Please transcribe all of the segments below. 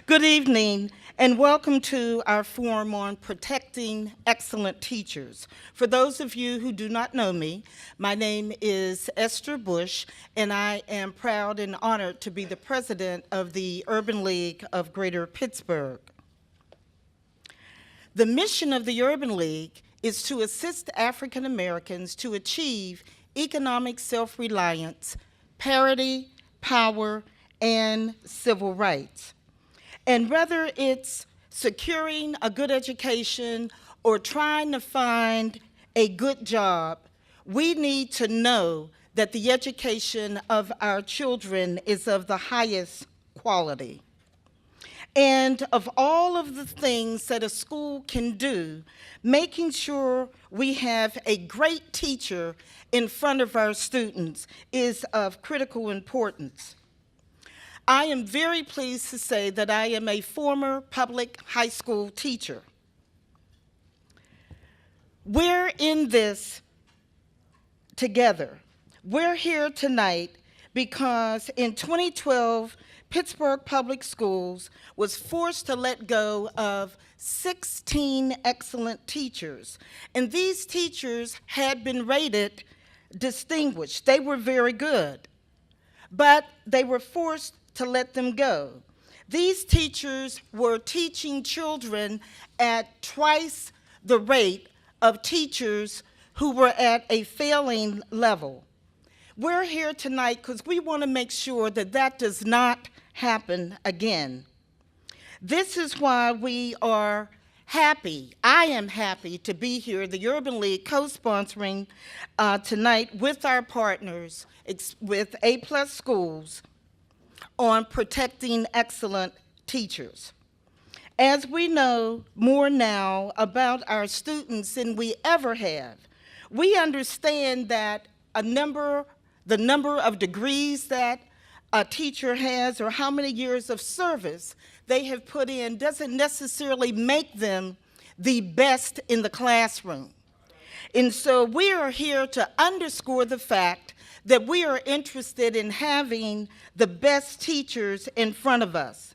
Good evening, and welcome to our forum on protecting excellent teachers. For those of you who do not know me, my name is Esther Bush, and I am proud and honored to be the president of the Urban League of Greater Pittsburgh. The mission of the Urban League is to assist African Americans to achieve economic self-reliance, parity, power, and civil rights. And whether it's securing a good education or trying to find a good job, we need to know that the education of our children is of the highest quality. And of all of the things that a school can do, making sure we have a great teacher in front of our students is of critical importance. I am very pleased to say that I am a former public high school teacher. We're in this together. We're here tonight because in 2012, Pittsburgh Public Schools was forced to let go of 16 excellent teachers. And these teachers had been rated distinguished. They were very good, but they were forced to let them go. These teachers were teaching children at twice the rate of teachers who were at a failing level. We're here tonight because we want to make sure that that does not happen again. This is why we are happy, I am happy to be here, the Urban League co-sponsoring tonight with our partners, with A+ Schools, on protecting excellent teachers. As we know more now about our students than we ever have, we understand that the number of degrees that a teacher has or how many years of service they have put in doesn't necessarily make them the best in the classroom. And so we are here to underscore the fact that we are interested in having the best teachers in front of us.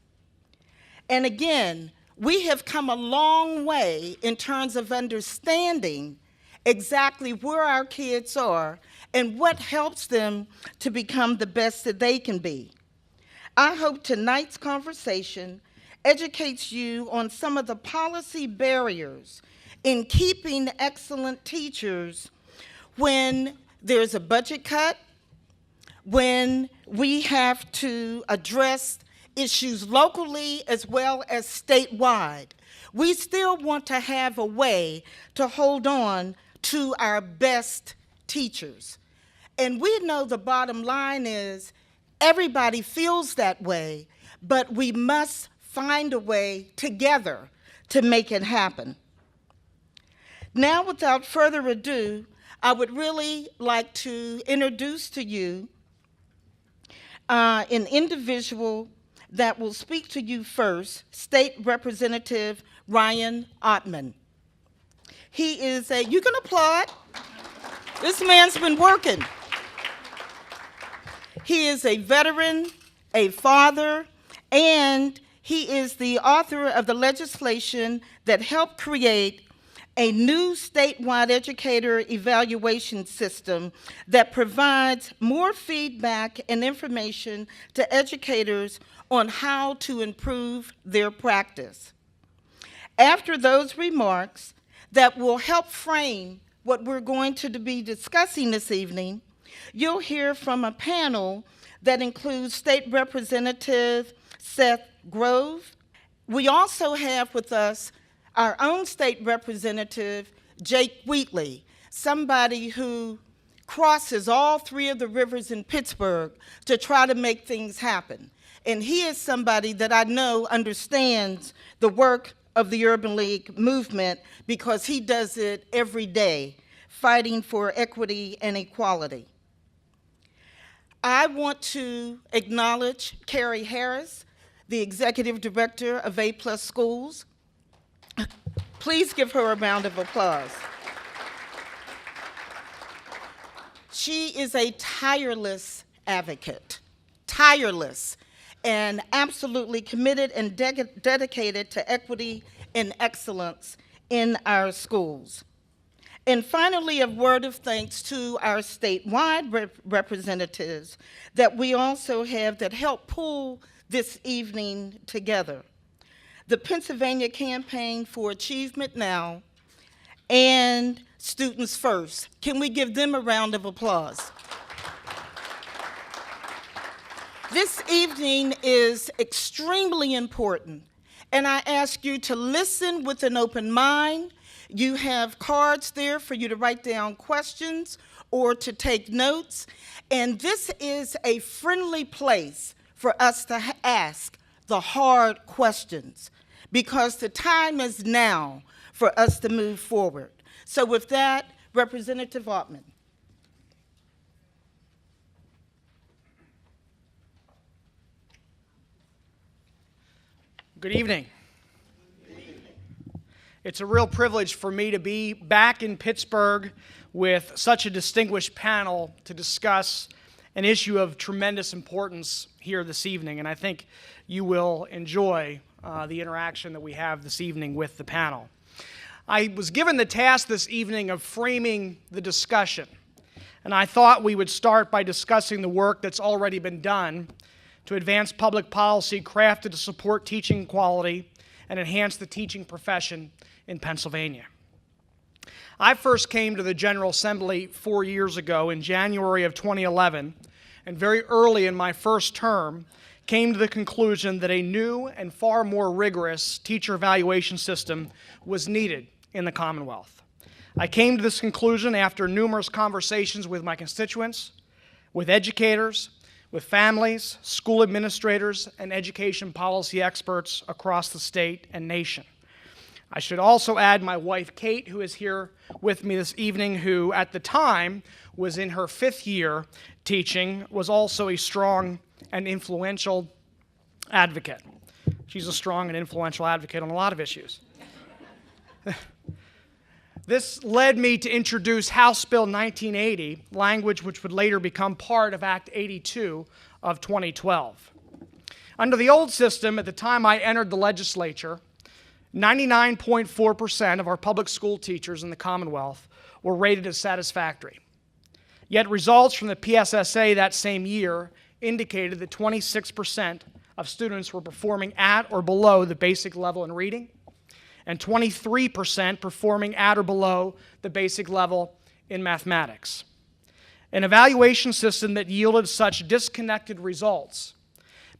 And again, we have come a long way in terms of understanding exactly where our kids are and what helps them to become the best that they can be. I hope tonight's conversation educates you on some of the policy barriers in keeping excellent teachers when there's a budget cut, when we have to address issues locally as well as statewide. We still want to have a way to hold on to our best teachers. And we know the bottom line is everybody feels that way, but we must find a way together to make it happen. Now, without further ado, I would really like to introduce to you an individual that will speak to you first, State Representative Ryan Aument. He is you can applaud. This man's been working. He is a veteran, a father, and he is the author of the legislation that helped create a new statewide educator evaluation system that provides more feedback and information to educators on how to improve their practice. After those remarks that will help frame what we're going to be discussing this evening, you'll hear from a panel that includes State Representative Seth Grove. We also have with us our own state representative, Jake Wheatley, somebody who crosses all three of the rivers in Pittsburgh to try to make things happen. And he is somebody that I know understands the work of the Urban League movement because he does it every day, fighting for equity and equality. I want to acknowledge Carrie Harris, the Executive Director of A+ Schools. Please give her a round of applause. She is a tireless advocate, tireless. and absolutely committed and dedicated to equity and excellence in our schools. And finally, a word of thanks to our statewide representatives that we also have that help pull this evening together. The Pennsylvania Campaign for Achievement Now and Students First. Can we give them a round of applause? This evening is extremely important, and I ask you to listen with an open mind. You have cards there for you to write down questions or to take notes, and this is a friendly place for us to ask the hard questions, because the time is now for us to move forward. So with that, Representative Aument. Good evening. It's a real privilege for me to be back in Pittsburgh with such a distinguished panel to discuss an issue of tremendous importance here this evening, and I think you will enjoy the interaction that we have this evening with the panel. I was given the task this evening of framing the discussion, and I thought we would start by discussing the work that's already been done to advance public policy crafted to support teaching quality and enhance the teaching profession in Pennsylvania. I first came to the General Assembly 4 years ago in January of 2011, and very early in my first term came to the conclusion that a new and far more rigorous teacher evaluation system was needed in the Commonwealth. I came to this conclusion after numerous conversations with my constituents, with educators, with families, school administrators, and education policy experts across the state and nation. I should also add my wife, Kate, who is here with me this evening, who at the time was in her 5th year teaching, was also a strong and influential advocate. She's a strong and influential advocate on a lot of issues. This led me to introduce House Bill 1980, language which would later become part of Act 82 of 2012. Under the old system, at the time I entered the legislature, 99.4% of our public school teachers in the Commonwealth were rated as satisfactory. Yet results from the PSSA that same year indicated that 26% of students were performing at or below the basic level in reading, and 23% performing at or below the basic level in mathematics. An evaluation system that yielded such disconnected results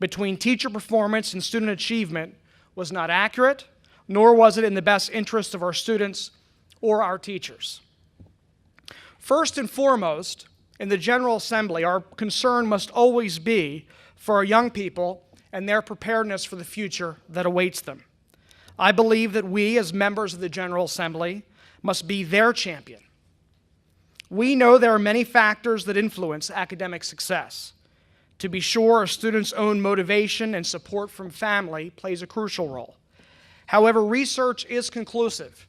between teacher performance and student achievement was not accurate, nor was it in the best interest of our students or our teachers. First and foremost, in the General Assembly, our concern must always be for our young people and their preparedness for the future that awaits them. I believe that we, as members of the General Assembly, must be their champion. We know there are many factors that influence academic success. To be sure, a student's own motivation and support from family plays a crucial role. However, research is conclusive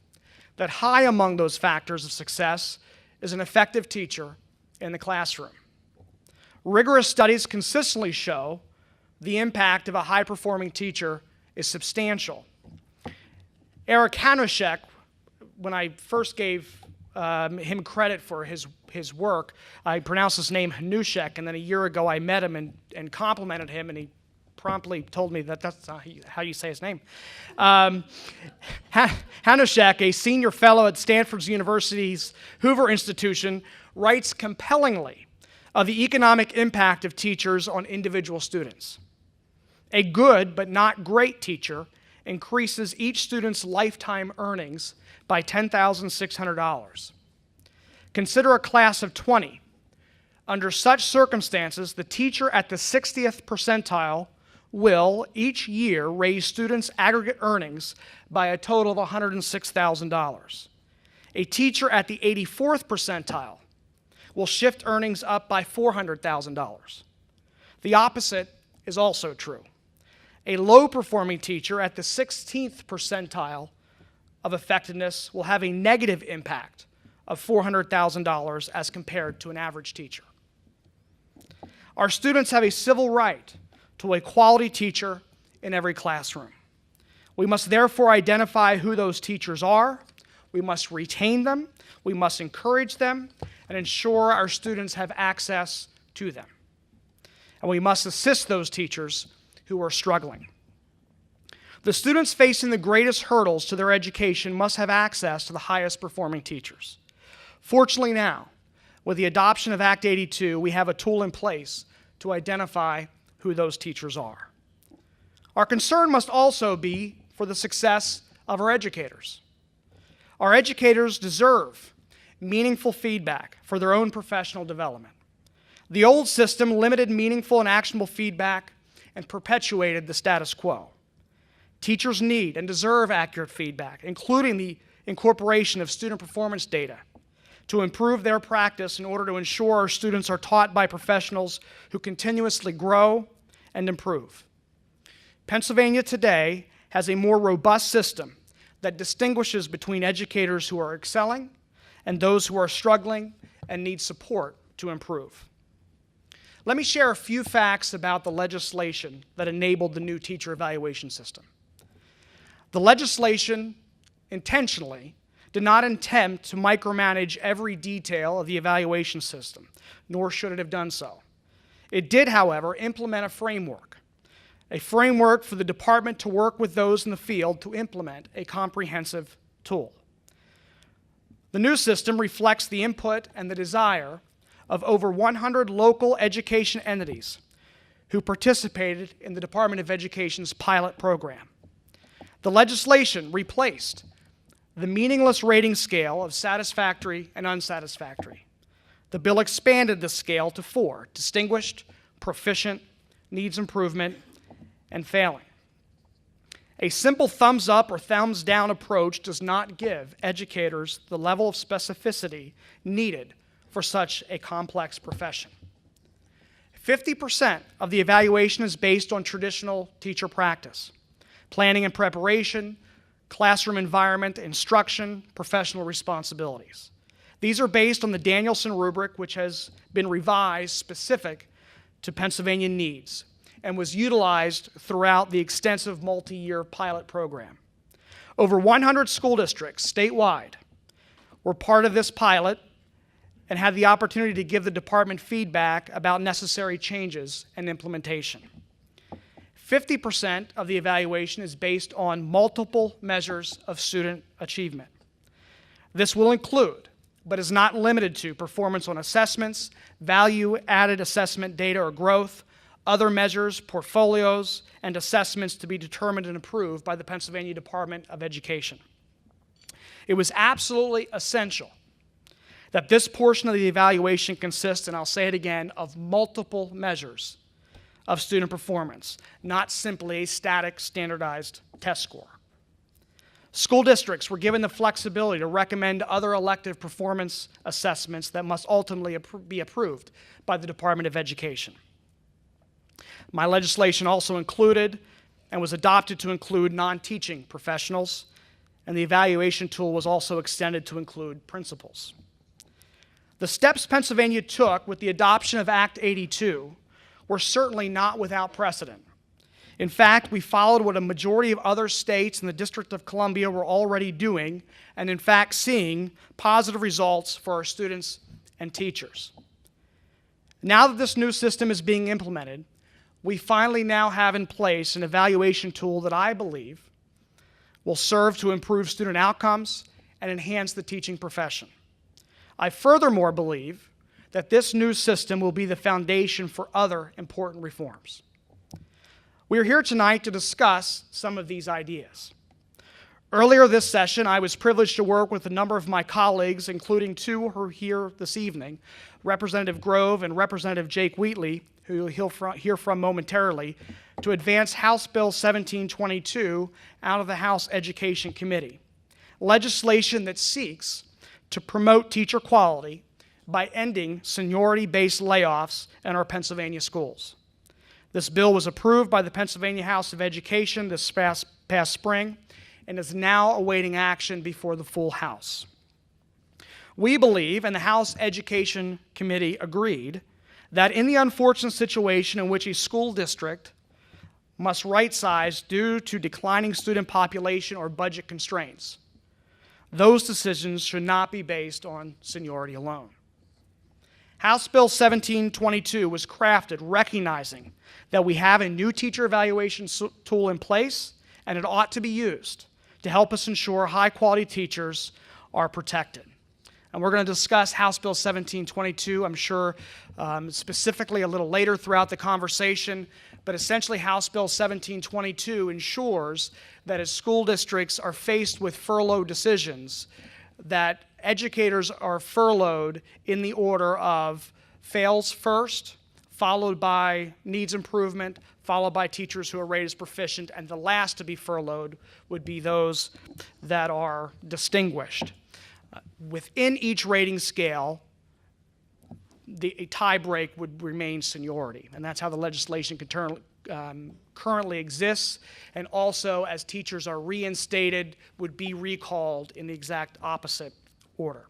that high among those factors of success is an effective teacher in the classroom. Rigorous studies consistently show the impact of a high-performing teacher is substantial. Eric Hanushek, when I first gave him credit for his work, I pronounced his name Hanushek, and then a year ago I met him and complimented him, and he promptly told me that that's not how you say his name. Hanushek, a senior fellow at Stanford University's Hoover Institution, writes compellingly of the economic impact of teachers on individual students. A good but not great teacher increases each student's lifetime earnings by $10,600. Consider a class of 20. Under such circumstances, the teacher at the 60th percentile will each year raise students' aggregate earnings by a total of $106,000. A teacher at the 84th percentile will shift earnings up by $400,000. The opposite is also true. A low-performing teacher at the 16th percentile of effectiveness will have a negative impact of $400,000 as compared to an average teacher. Our students have a civil right to a quality teacher in every classroom. We must therefore identify who those teachers are. We must retain them. We must encourage them and ensure our students have access to them. And we must assist those teachers who are struggling. The students facing the greatest hurdles to their education must have access to the highest performing teachers. Fortunately now, with the adoption of Act 82, we have a tool in place to identify who those teachers are. Our concern must also be for the success of our educators. Our educators deserve meaningful feedback for their own professional development. The old system limited meaningful and actionable feedback and perpetuated the status quo. Teachers need and deserve accurate feedback, including the incorporation of student performance data, to improve their practice in order to ensure our students are taught by professionals who continuously grow and improve. Pennsylvania today has a more robust system that distinguishes between educators who are excelling and those who are struggling and need support to improve. Let me share a few facts about the legislation that enabled the new teacher evaluation system. The legislation intentionally did not attempt to micromanage every detail of the evaluation system, nor should it have done so. It did, however, implement a framework for the department to work with those in the field to implement a comprehensive tool. The new system reflects the input and the desire of over 100 local education entities who participated in the Department of Education's pilot program. The legislation replaced the meaningless rating scale of satisfactory and unsatisfactory. The bill expanded the scale to 4: distinguished, proficient, needs improvement, and failing. A simple thumbs up or thumbs down approach does not give educators the level of specificity needed for such a complex profession. 50% of the evaluation is based on traditional teacher practice: planning and preparation, classroom environment, instruction, professional responsibilities. These are based on the Danielson rubric, which has been revised specific to Pennsylvania needs and was utilized throughout the extensive multi-year pilot program. Over 100 school districts statewide were part of this pilot and had the opportunity to give the department feedback about necessary changes and implementation. 50% of the evaluation is based on multiple measures of student achievement. This will include, but is not limited to, performance on assessments, value-added assessment data or growth, other measures, portfolios, and assessments to be determined and approved by the Pennsylvania Department of Education. It was absolutely essential that this portion of the evaluation consists, and I'll say it again, of multiple measures of student performance, not simply a static, standardized test score. School districts were given the flexibility to recommend other elective performance assessments that must ultimately be approved by the Department of Education. My legislation also included and was adopted to include non-teaching professionals, and the evaluation tool was also extended to include principals. The steps Pennsylvania took with the adoption of Act 82 were certainly not without precedent. In fact, we followed what a majority of other states and the District of Columbia were already doing, and in fact seeing positive results for our students and teachers. Now that this new system is being implemented, we finally now have in place an evaluation tool that I believe will serve to improve student outcomes and enhance the teaching profession. I furthermore believe that this new system will be the foundation for other important reforms. We are here tonight to discuss some of these ideas. Earlier this session, I was privileged to work with a number of my colleagues, including two who are here this evening, Representative Grove and Representative Jake Wheatley, who you'll hear from momentarily, to advance House Bill 1722 out of the House Education Committee, legislation that seeks to promote teacher quality by ending seniority-based layoffs in our Pennsylvania schools. This bill was approved by the Pennsylvania House of Education this past spring and is now awaiting action before the full House. We believe, and the House Education Committee agreed, that in the unfortunate situation in which a school district must right-size due to declining student population or budget constraints. Those decisions should not be based on seniority alone. House Bill 1722 was crafted recognizing that we have a new teacher evaluation tool in place, and it ought to be used to help us ensure high-quality teachers are protected. And we're going to discuss House Bill 1722, I'm sure, specifically a little later throughout the conversation, but essentially House Bill 1722 ensures that as school districts are faced with furlough decisions, that educators are furloughed in the order of fails first, followed by needs improvement, followed by teachers who are rated as proficient, and the last to be furloughed would be those that are distinguished. Within each rating scale, a tie break would remain seniority, and that's how the legislation currently exists, and also as teachers are reinstated, would be recalled in the exact opposite order.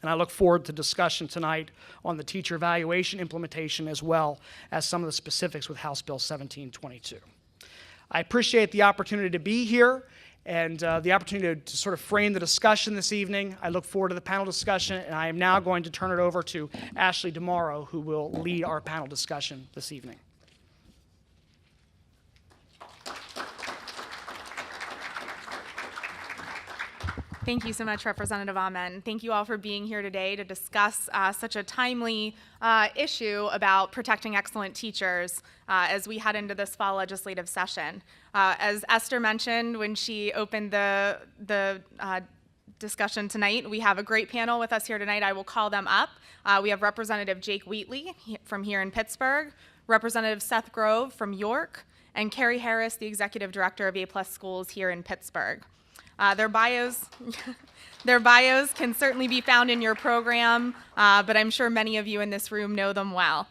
And I look forward to discussion tonight on the teacher evaluation implementation as well as some of the specifics with House Bill 1722. I appreciate the opportunity to be here and the opportunity to sort of frame the discussion this evening. I look forward to the panel discussion, and I am now going to turn it over to Ashley DeMauro, who will lead our panel discussion this evening. Thank you so much, Representative Aument. Thank you all for being here today to discuss such a timely issue about protecting excellent teachers as we head into this fall legislative session. As Esther mentioned when she opened the discussion tonight, we have a great panel with us here tonight. I will call them up. We have Representative Jake Wheatley from here in Pittsburgh, Representative Seth Grove from York, and Carrie Harris, the Executive Director of A+ Schools here in Pittsburgh. Their bios can certainly be found in your program, but I'm sure many of you in this room know them well.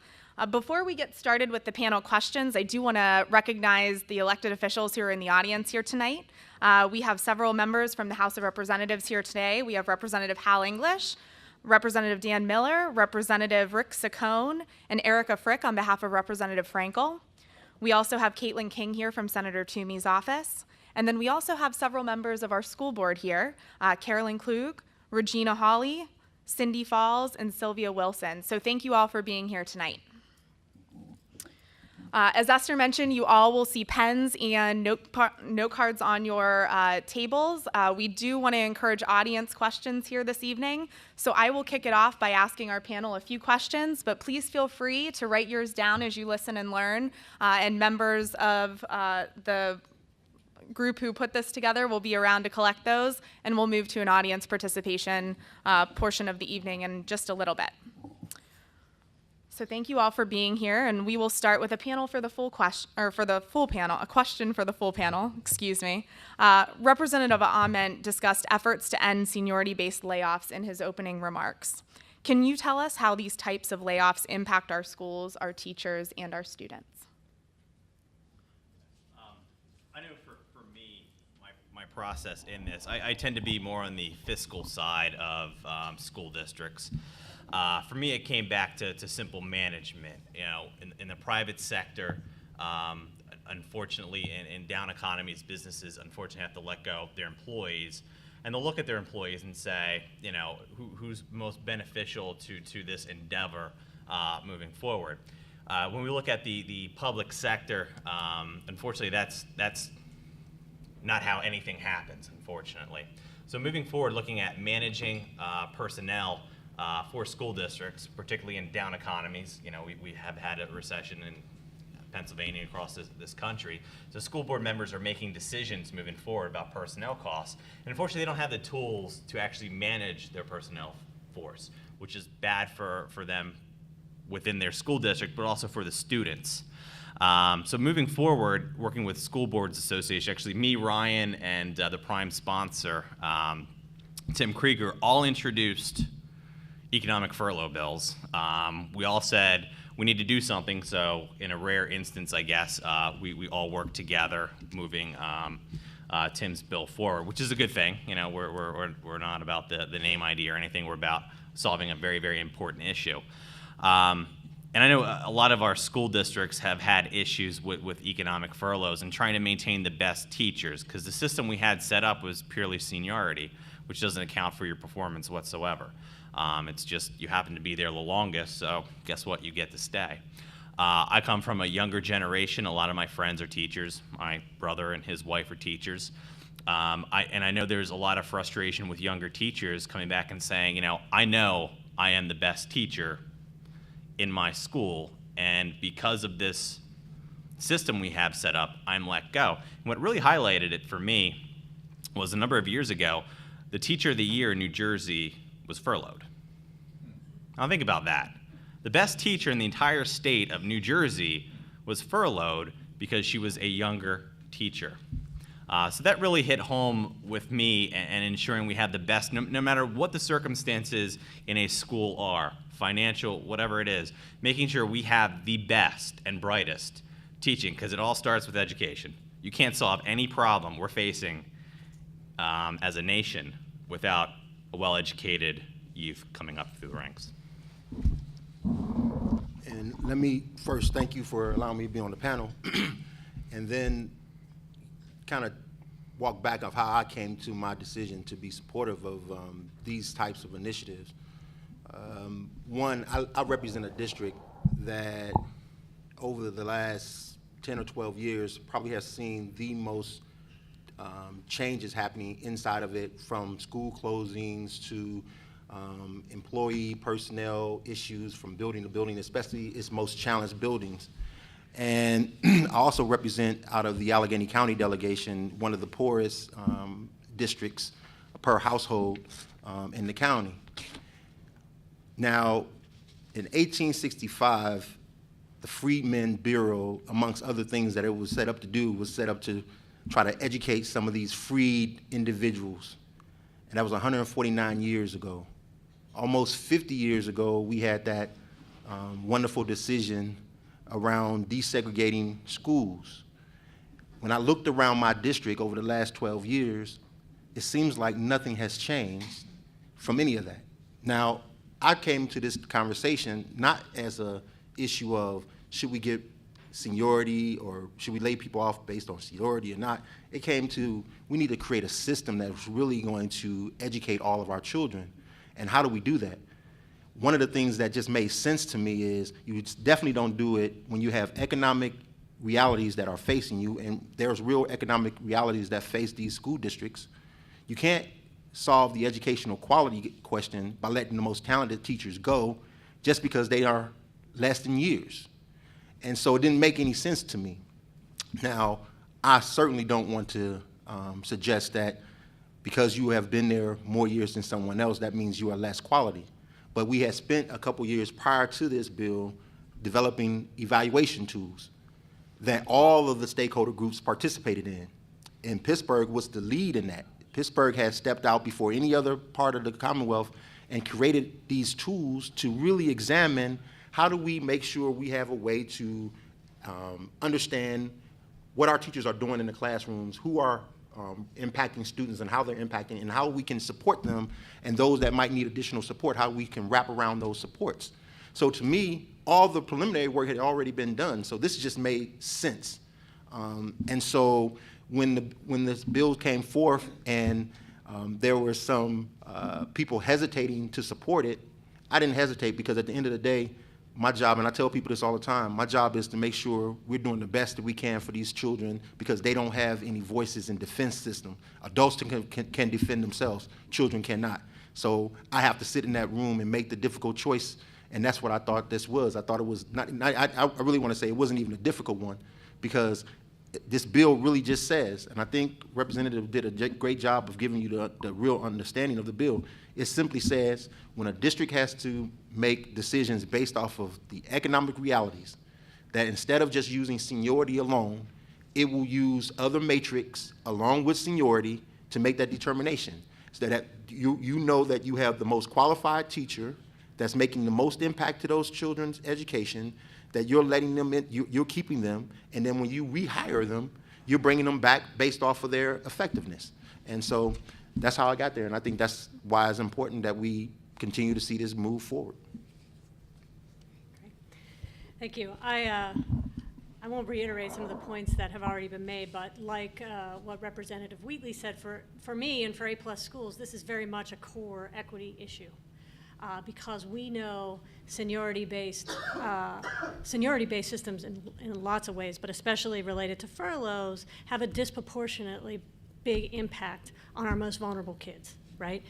Before we get started with the panel questions, I do want to recognize the elected officials who are in the audience here tonight. We have several members from the House of Representatives here today. We have Representative Hal English, Representative Dan Miller, Representative Rick Saccone, and Erica Frick on behalf of Representative Frankel. We also have Caitlin King here from Senator Toomey's office. And then we also have several members of our school board here, Carolyn Klug, Regina Hawley, Cindy Falls, and Sylvia Wilson. So thank you all for being here tonight. As Esther mentioned, you all will see pens and note cards on your tables. We do want to encourage audience questions here this evening. So I will kick it off by asking our panel a few questions, but please feel free to write yours down as you listen and learn. And members of the group who put this together will be around to collect those, and we'll move to an audience participation portion of the evening in just a little bit. So thank you all for being here, and we will start with a panel for the full question, or for the full panel, a question for the full panel, excuse me. Representative Aument discussed efforts to end seniority-based layoffs in his opening remarks. Can you tell us how these types of layoffs impact our schools, our teachers, and our students? I know for me, my process in this, I tend to be more on the fiscal side of school districts. For me, it came back to simple management. You know, in the private sector, unfortunately, in down economies, businesses unfortunately have to let go of their employees, and they'll look at their employees and say, you know, who's most beneficial to this endeavor moving forward. When we look at the public sector, unfortunately, that's not how anything happens, unfortunately. So moving forward, looking at managing personnel for school districts, particularly in down economies, you know, we have had a recession in Pennsylvania, across this country. So school board members are making decisions moving forward about personnel costs. And unfortunately, they don't have the tools to actually manage their personnel force, which is bad for them within their school district, but also for the students. So moving forward, working with School Boards Association, actually me, Ryan, and the prime sponsor, Tim Krieger, all introduced economic furlough bills. We all said we need to do something, so in a rare instance, I guess, we all worked together moving Tim's bill forward, which is a good thing. You know, we're not about the name ID or anything. We're about solving a very, very important issue. And I know a lot of our school districts have had issues with economic furloughs and trying to maintain the best teachers, because the system we had set up was purely seniority, which doesn't account for your performance whatsoever. It's just you happen to be there the longest, so guess what? You get to stay. I come from a younger generation. A lot of my friends are teachers. My brother and his wife are teachers. I know there's a lot of frustration with younger teachers coming back and saying, I know I am the best teacher in my school, and because of this system we have set up, I'm let go. And what really highlighted it for me was a number of years ago, the Teacher of the Year in New Jersey was furloughed. Now think about that. The best teacher in the entire state of New Jersey was furloughed because she was a younger teacher. So that really hit home with me and ensuring we have the best, no matter what the circumstances in a school are, financial, whatever it is, making sure we have the best and brightest teaching, because it all starts with education. You can't solve any problem we're facing as a nation without a well-educated youth coming up through the ranks. And let me first thank you for allowing me to be on the panel, and then kind of walk back of how I came to my decision to be supportive of these types of initiatives. One, I represent a district that over the last 10 or 12 years probably has seen the most changes happening inside of it, from school closings to employee personnel issues from building to building, especially its most challenged buildings. And I also represent, out of the Allegheny County delegation, one of the poorest districts per household in the county. Now, in 1865, the Freedmen Bureau, amongst other things that it was set up to do, was set up to try to educate some of these freed individuals. And that was 149 years ago. Almost 50 years ago, we had that wonderful decision around desegregating schools. When I looked around my district over the last 12 years, it seems like nothing has changed from any of that. Now, I came to this conversation not as an issue of should we get seniority or should we lay people off based on seniority or not. It came to we need to create a system that's really going to educate all of our children. And how do we do that? One of the things that just made sense to me is you definitely don't do it when you have economic realities that are facing you, and there's real economic realities that face these school districts. You can't solve the educational quality question by letting the most talented teachers go just because they are less than years. And so it didn't make any sense to me. Now, I certainly don't want to suggest that because you have been there more years than someone else, that means you are less quality. But we had spent a couple years prior to this bill developing evaluation tools that all of the stakeholder groups participated in. And Pittsburgh was the lead in that. Pittsburgh had stepped out before any other part of the Commonwealth and created these tools to really examine how do we make sure we have a way to understand what our teachers are doing in the classrooms, who are impacting students and how they're impacting, and how we can support them, and those that might need additional support, how we can wrap around those supports. So to me, all the preliminary work had already been done, so this just made sense. And so when this bill came forth and there were some people hesitating to support it, I didn't hesitate, because at the end of the day, my job, and I tell people this all the time, my job is to make sure we're doing the best that we can for these children, because they don't have any voices in defense system. Adults can defend themselves, children cannot. So I have to sit in that room and make the difficult choice, and that's what I thought this was. I thought it was not, I really want to say it wasn't even a difficult one, because this bill really just says, and I think Representative did a great job of giving you the real understanding of the bill. It simply says when a district has to make decisions based off of the economic realities, that instead of just using seniority alone, it will use other matrix along with seniority to make that determination. So that you know that you have the most qualified teacher that's making the most impact to those children's education, that you're letting them in, you're keeping them, and then when you rehire them, you're bringing them back based off of their effectiveness. And so that's how I got there, and I think that's why it's important that we continue to see this move forward. Thank you. I won't reiterate some of the points that have already been made, but like what Representative Wheatley said, for me and for A+ schools, this is very much a core equity issue. Because we know seniority-based systems in lots of ways, but especially related to furloughs, have a disproportionately big impact on our most vulnerable kids, right?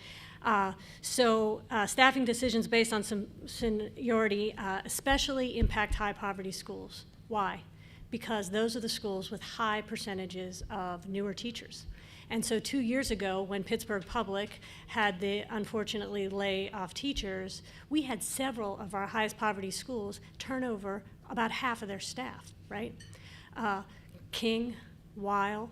So staffing decisions based on some seniority especially impact high-poverty schools. Why? Because those are the schools with high percentages of newer teachers. And so 2 years ago, when Pittsburgh Public had the unfortunately lay off teachers, we had several of our highest poverty schools turn over about half of their staff, right? King, Weil,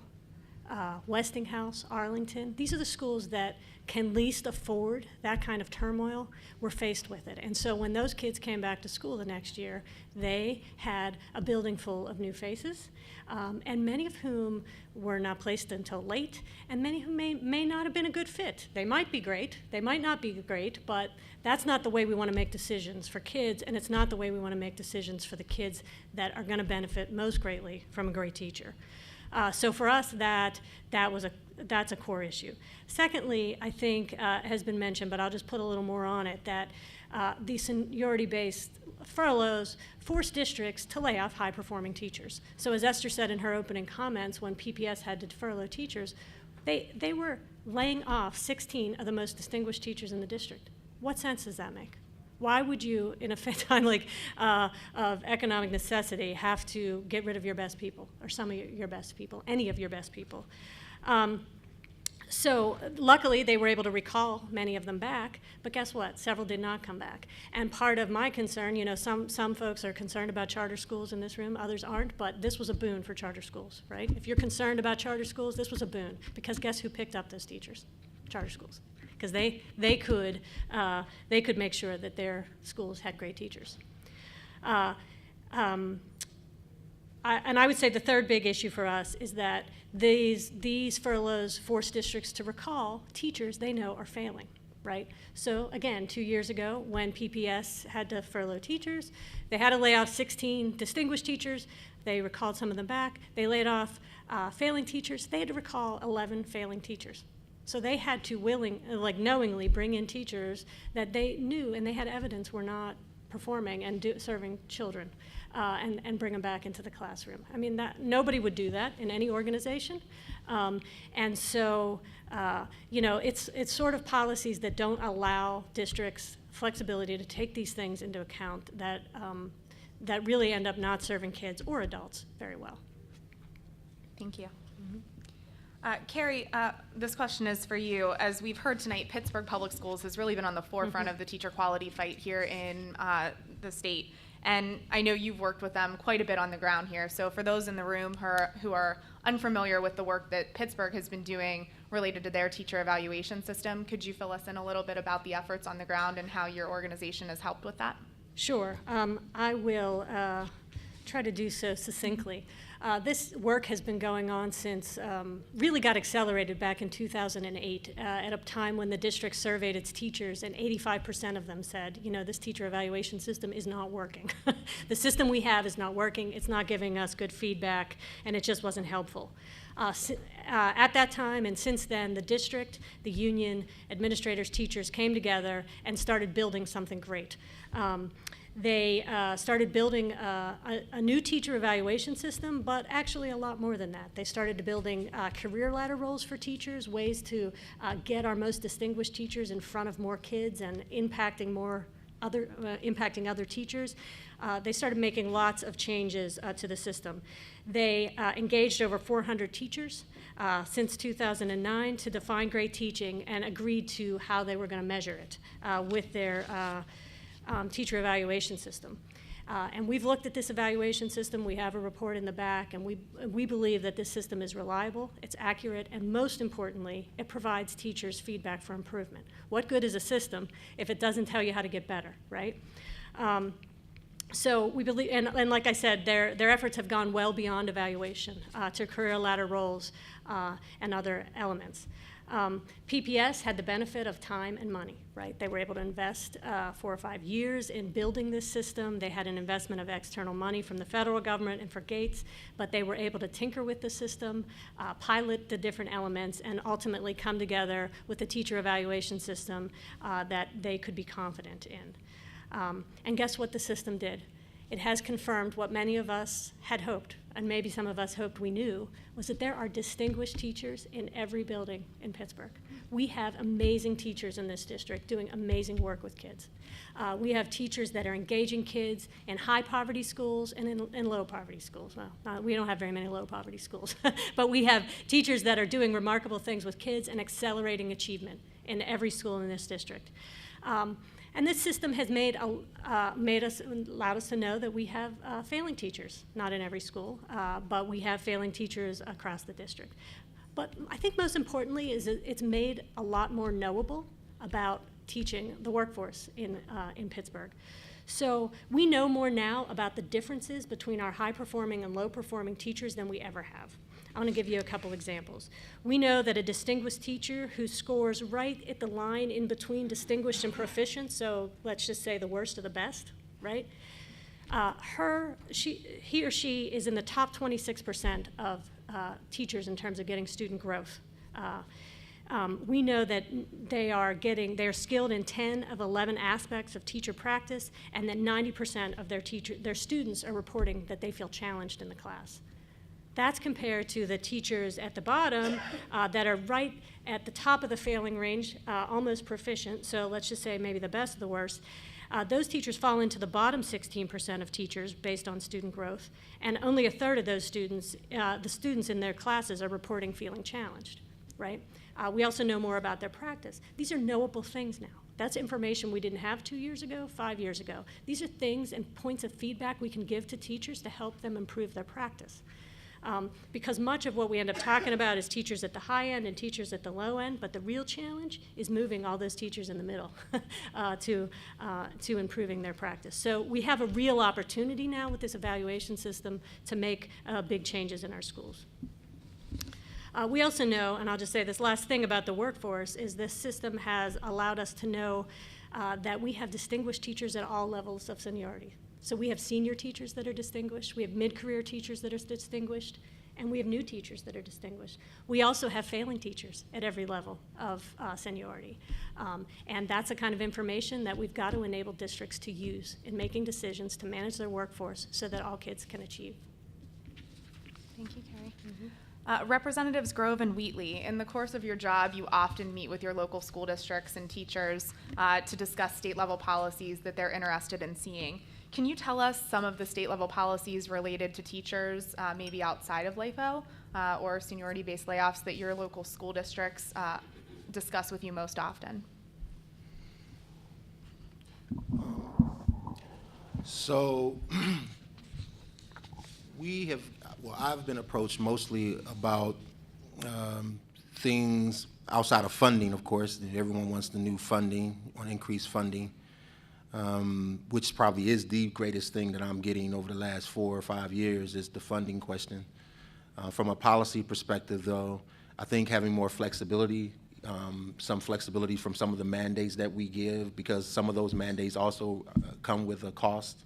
Westinghouse, Arlington, these are the schools that can least afford that kind of turmoil. We're faced with it. And so when those kids came back to school the next year, they had a building full of new faces, and many of whom were not placed until late, and many who may not have been a good fit. They might be great, they might not be great, but that's not the way we want to make decisions for kids, and it's not the way we want to make decisions for the kids that are going to benefit most greatly from a great teacher. So for us, that's a core issue. Secondly, I think has been mentioned, but I'll just put a little more on it, that these seniority-based furloughs force districts to lay off high-performing teachers. So as Esther said in her opening comments, when PPS had to furlough teachers, they were laying off 16 of the most distinguished teachers in the district. What sense does that make? Why would you, in a time like of economic necessity, have to get rid of your best people, or some of your best people, any of your best people? So luckily, they were able to recall many of them back, but guess what? Several did not come back. And part of my concern, you know, some folks are concerned about charter schools in this room, others aren't, but this was a boon for charter schools, right? If you're concerned about charter schools, this was a boon, because guess who picked up those teachers? Charter schools. Because they could make sure that their schools had great teachers. And I would say the third big issue for us is that these furloughs force districts to recall teachers they know are failing, right? So again, 2 years ago, when PPS had to furlough teachers, they had to lay off 16 distinguished teachers. They recalled some of them back. They laid off failing teachers. They had to recall 11 failing teachers. So they had to knowingly bring in teachers that they knew and they had evidence were not performing and serving children, and bring them back into the classroom. I mean, nobody would do that in any organization. And so, you know, it's sort of policies that don't allow districts flexibility to take these things into account that really end up not serving kids or adults very well. Thank you. Carrie, this question is for you. As we've heard tonight, Pittsburgh Public Schools has really been on the forefront of the teacher quality fight here in the state. And I know you've worked with them quite a bit on the ground here. So for those in the room who are unfamiliar with the work that Pittsburgh has been doing related to their teacher evaluation system, could you fill us in a little bit about the efforts on the ground and how your organization has helped with that? Sure. I will try to do so succinctly. This work has been going on since, really got accelerated back in 2008 at a time when the district surveyed its teachers, and 85% of them said, you know, this teacher evaluation system is not working. The system we have is not working, it's not giving us good feedback, and it just wasn't helpful. At that time and since then, the district, the union, administrators, teachers came together and started building something great. They started building a new teacher evaluation system, but actually a lot more than that. They started building career ladder roles for teachers, ways to get our most distinguished teachers in front of more kids and impacting other teachers. They started making lots of changes to the system. They engaged over 400 teachers since 2009 to define great teaching and agreed to how they were going to measure it with their teacher evaluation system. And we've looked at this evaluation system. We have a report in the back, and we believe that this system is reliable, it's accurate, and most importantly, it provides teachers feedback for improvement. What good is a system if it doesn't tell you how to get better, right? So we believe, and like I said, their efforts have gone well beyond evaluation to career ladder roles and other elements. PPS had the benefit of time and money, right? They were able to invest 4 or 5 years in building this system. They had an investment of external money from the federal government and for Gates, but they were able to tinker with the system, pilot the different elements, and ultimately come together with a teacher evaluation system that they could be confident in. And guess what the system did? It has confirmed what many of us had hoped, and maybe some of us hoped we knew, was that there are distinguished teachers in every building in Pittsburgh. We have amazing teachers in this district doing amazing work with kids. We have teachers that are engaging kids in high poverty schools and in low poverty schools. Well, we don't have very many low poverty schools, but we have teachers that are doing remarkable things with kids and accelerating achievement in every school in this district. And this system has allowed us to know that we have failing teachers, not in every school, but we have failing teachers across the district. But I think most importantly is it's made a lot more knowable about teaching the workforce in Pittsburgh. So we know more now about the differences between our high-performing and low-performing teachers than we ever have. I want to give you a couple examples. We know that a distinguished teacher who scores right at the line in between distinguished and proficient, so let's just say the worst of the best, right? He or she is in the top 26% of teachers in terms of getting student growth. We know that they're skilled in 10 of 11 aspects of teacher practice, and that 90% of their students are reporting that they feel challenged in the class. That's compared to the teachers at the bottom that are right at the top of the failing range, almost proficient, so let's just say maybe the best of the worst. Those teachers fall into the bottom 16% of teachers based on student growth, and only a third of those students, the students in their classes, are reporting feeling challenged, right? We also know more about their practice. These are knowable things now. That's information we didn't have 2 years ago, 5 years ago. These are things and points of feedback we can give to teachers to help them improve their practice. Because much of what we end up talking about is teachers at the high end and teachers at the low end, but the real challenge is moving all those teachers in the middle to improving their practice. So we have a real opportunity now with this evaluation system to make big changes in our schools. We also know, and I'll just say this last thing about the workforce, is this system has allowed us to know that we have distinguished teachers at all levels of seniority. So we have senior teachers that are distinguished, we have mid-career teachers that are distinguished, and we have new teachers that are distinguished. We also have failing teachers at every level of seniority. And that's the kind of information that we've got to enable districts to use in making decisions to manage their workforce so that all kids can achieve. Thank you, Carrie. Representatives Grove and Wheatley, in the course of your job, you often meet with your local school districts and teachers to discuss state-level policies that they're interested in seeing. Can you tell us some of the state-level policies related to teachers, maybe outside of LAFO or seniority-based layoffs, that your local school districts discuss with you most often? So I've been approached mostly about things outside of funding, of course. Everyone wants the new funding, or increased funding, which probably is the greatest thing that I'm getting over the last 4 or 5 years, is the funding question. From a policy perspective, though, I think having more flexibility, some flexibility from some of the mandates that we give, because some of those mandates also come with a cost.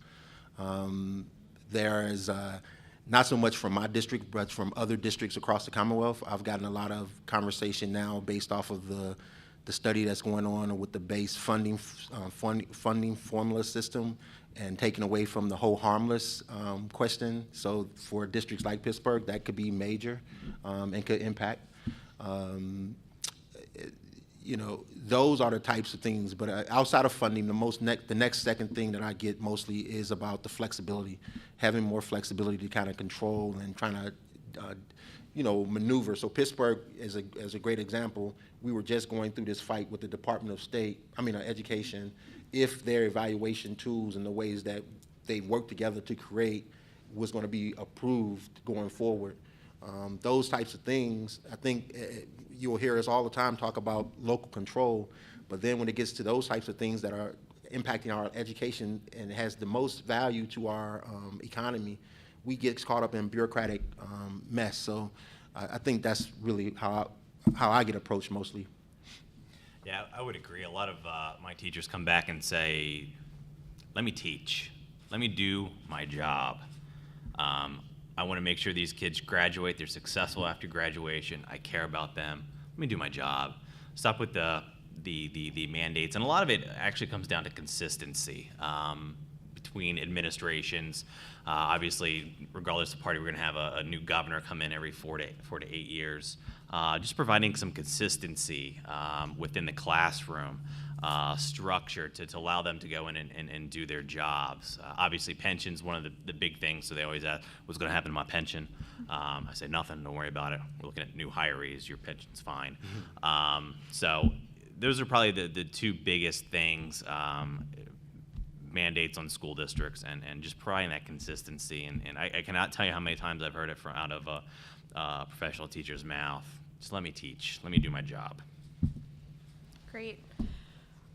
There is not so much from my district, but from other districts across the Commonwealth. I've gotten a lot of conversation now based off of the study that's going on with the base funding formula system, and taken away from the whole harmless question. So for districts like Pittsburgh, that could be major and could impact. You know, those are the types of things. But outside of funding, the next second thing that I get mostly is about the flexibility, having more flexibility to kind of control and trying to, you know, maneuver. So Pittsburgh is a great example. We were just going through this fight with the Department of Education, if their evaluation tools and the ways that they work together to create was going to be approved going forward. Those types of things, I think you'll hear us all the time talk about local control, but then when it gets to those types of things that are impacting our education and has the most value to our economy, we get caught up in bureaucratic mess. So I think that's really how I get approached mostly. Yeah, I would agree. A lot of my teachers come back and say, let me teach. Let me do my job. I want to make sure these kids graduate, they're successful after graduation. I care about them. Let me do my job. Stop with the mandates. And a lot of it actually comes down to consistency between administrations. Obviously, regardless of party, we're going to have a new governor come in every 4 to 8 years. Just providing some consistency within the classroom structure to allow them to go in and do their jobs. Obviously, pension's one of the big things, so they always ask, what's going to happen to my pension? I say, nothing, don't worry about it. We're looking at new hirees, your pension's fine. So those are probably the two biggest things, mandates on school districts and just providing that consistency. And I cannot tell you how many times I've heard it out of a professional teacher's mouth. Just let me teach, let me do my job. Great.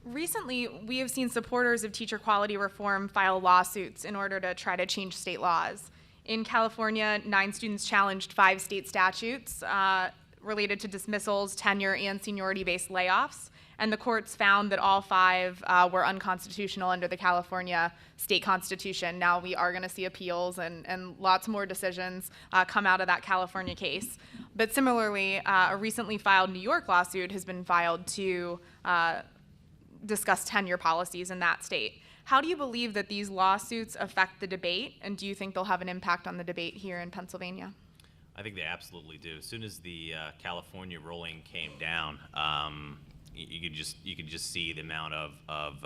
Recently, we have seen supporters of teacher quality reform file lawsuits in order to try to change state laws. In California, 9 students challenged 5 state statutes related to dismissals, tenure, and seniority-based layoffs, and the courts found that all 5 were unconstitutional under the California state constitution. Now we are going to see appeals and lots more decisions come out of that California case. But similarly, a recently filed New York lawsuit has been filed to discuss tenure policies in that state. How do you believe that these lawsuits affect the debate, and do you think they'll have an impact on the debate here in Pennsylvania? I think they absolutely do. As soon as the California ruling came down, you could just see the amount of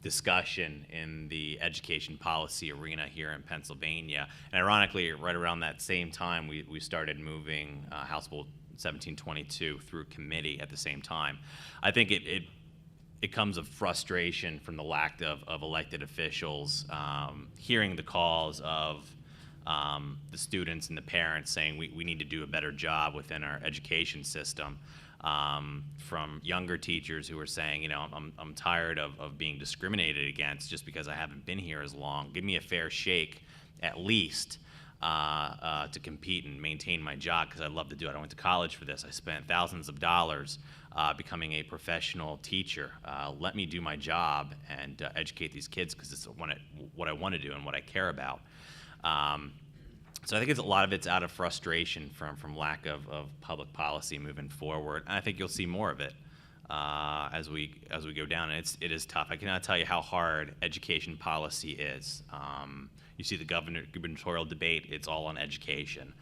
discussion in the education policy arena here in Pennsylvania. And ironically, right around that same time, we started moving House Bill 1722 through committee at the same time. I think it comes of frustration from the lack of elected officials, hearing the calls of the students and the parents saying we need to do a better job within our education system. From younger teachers who are saying, I'm tired of being discriminated against just because I haven't been here as long. Give me a fair shake, at least, to compete and maintain my job, because I love to do it. I went to college for this. I spent thousands of dollars becoming a professional teacher. Let me do my job and educate these kids, because it's what I want to do and what I care about. So I think a lot of it's out of frustration from lack of public policy moving forward. And I think you'll see more of it as we go down. And it is tough. I cannot tell you how hard education policy is. You see the gubernatorial debate, it's all on education.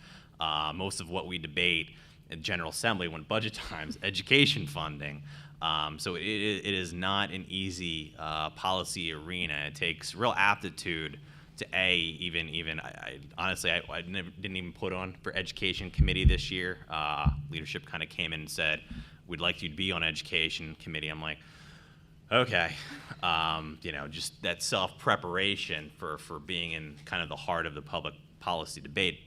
Most of what we debate in General Assembly when budget times, education funding. So it is not an easy policy arena. It takes real aptitude to honestly, I didn't even put on for education committee this year. Leadership kind of came in and said, we'd like you to be on education committee. I'm like, okay, just that self-preparation for being in kind of the heart of the public policy debate.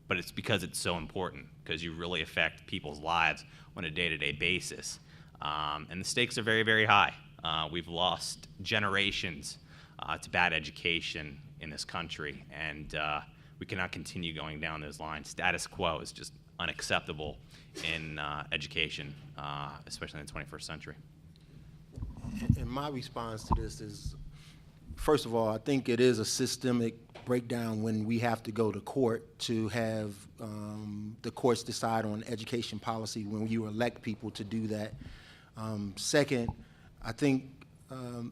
But it's because it's so important, because you really affect people's lives on a day-to-day basis. And the stakes are very, very high. We've lost generations to bad education in this country, and we cannot continue going down those lines. Status quo is just unacceptable in education, especially in the 21st century. And my response to this is, first of all, I think it is a systemic breakdown when we have to go to court to have the courts decide on education policy when you elect people to do that. Second, I think,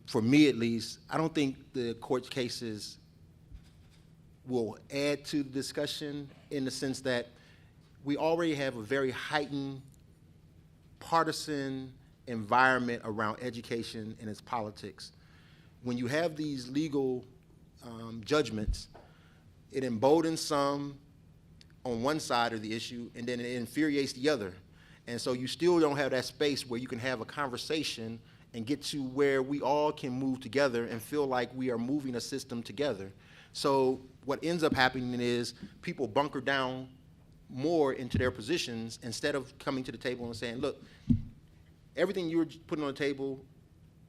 for me at least, I don't think the court cases will add to the discussion in the sense that we already have a very heightened partisan environment around education and its politics. When you have these legal judgments, it emboldens some on one side of the issue, and then it infuriates the other. And so you still don't have that space where you can have a conversation and get to where we all can move together and feel like we are moving a system together. So what ends up happening is people bunker down more into their positions instead of coming to the table and saying, look, everything you're putting on the table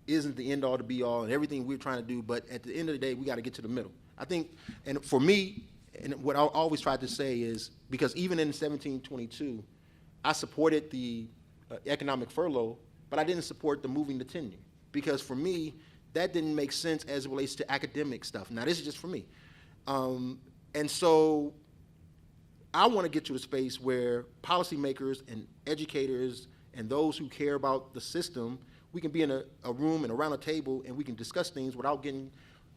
isn't the end all to be all and everything we're trying to do, but at the end of the day, we got to get to the middle. I think, and for me, and what I always tried to say is, because even in 1722, I supported the economic furlough, but I didn't support the moving to tenure, because for me, that didn't make sense as it relates to academic stuff. Now, this is just for me. And so I want to get to a space where policymakers and educators and those who care about the system, we can be in a room and around a table and we can discuss things without getting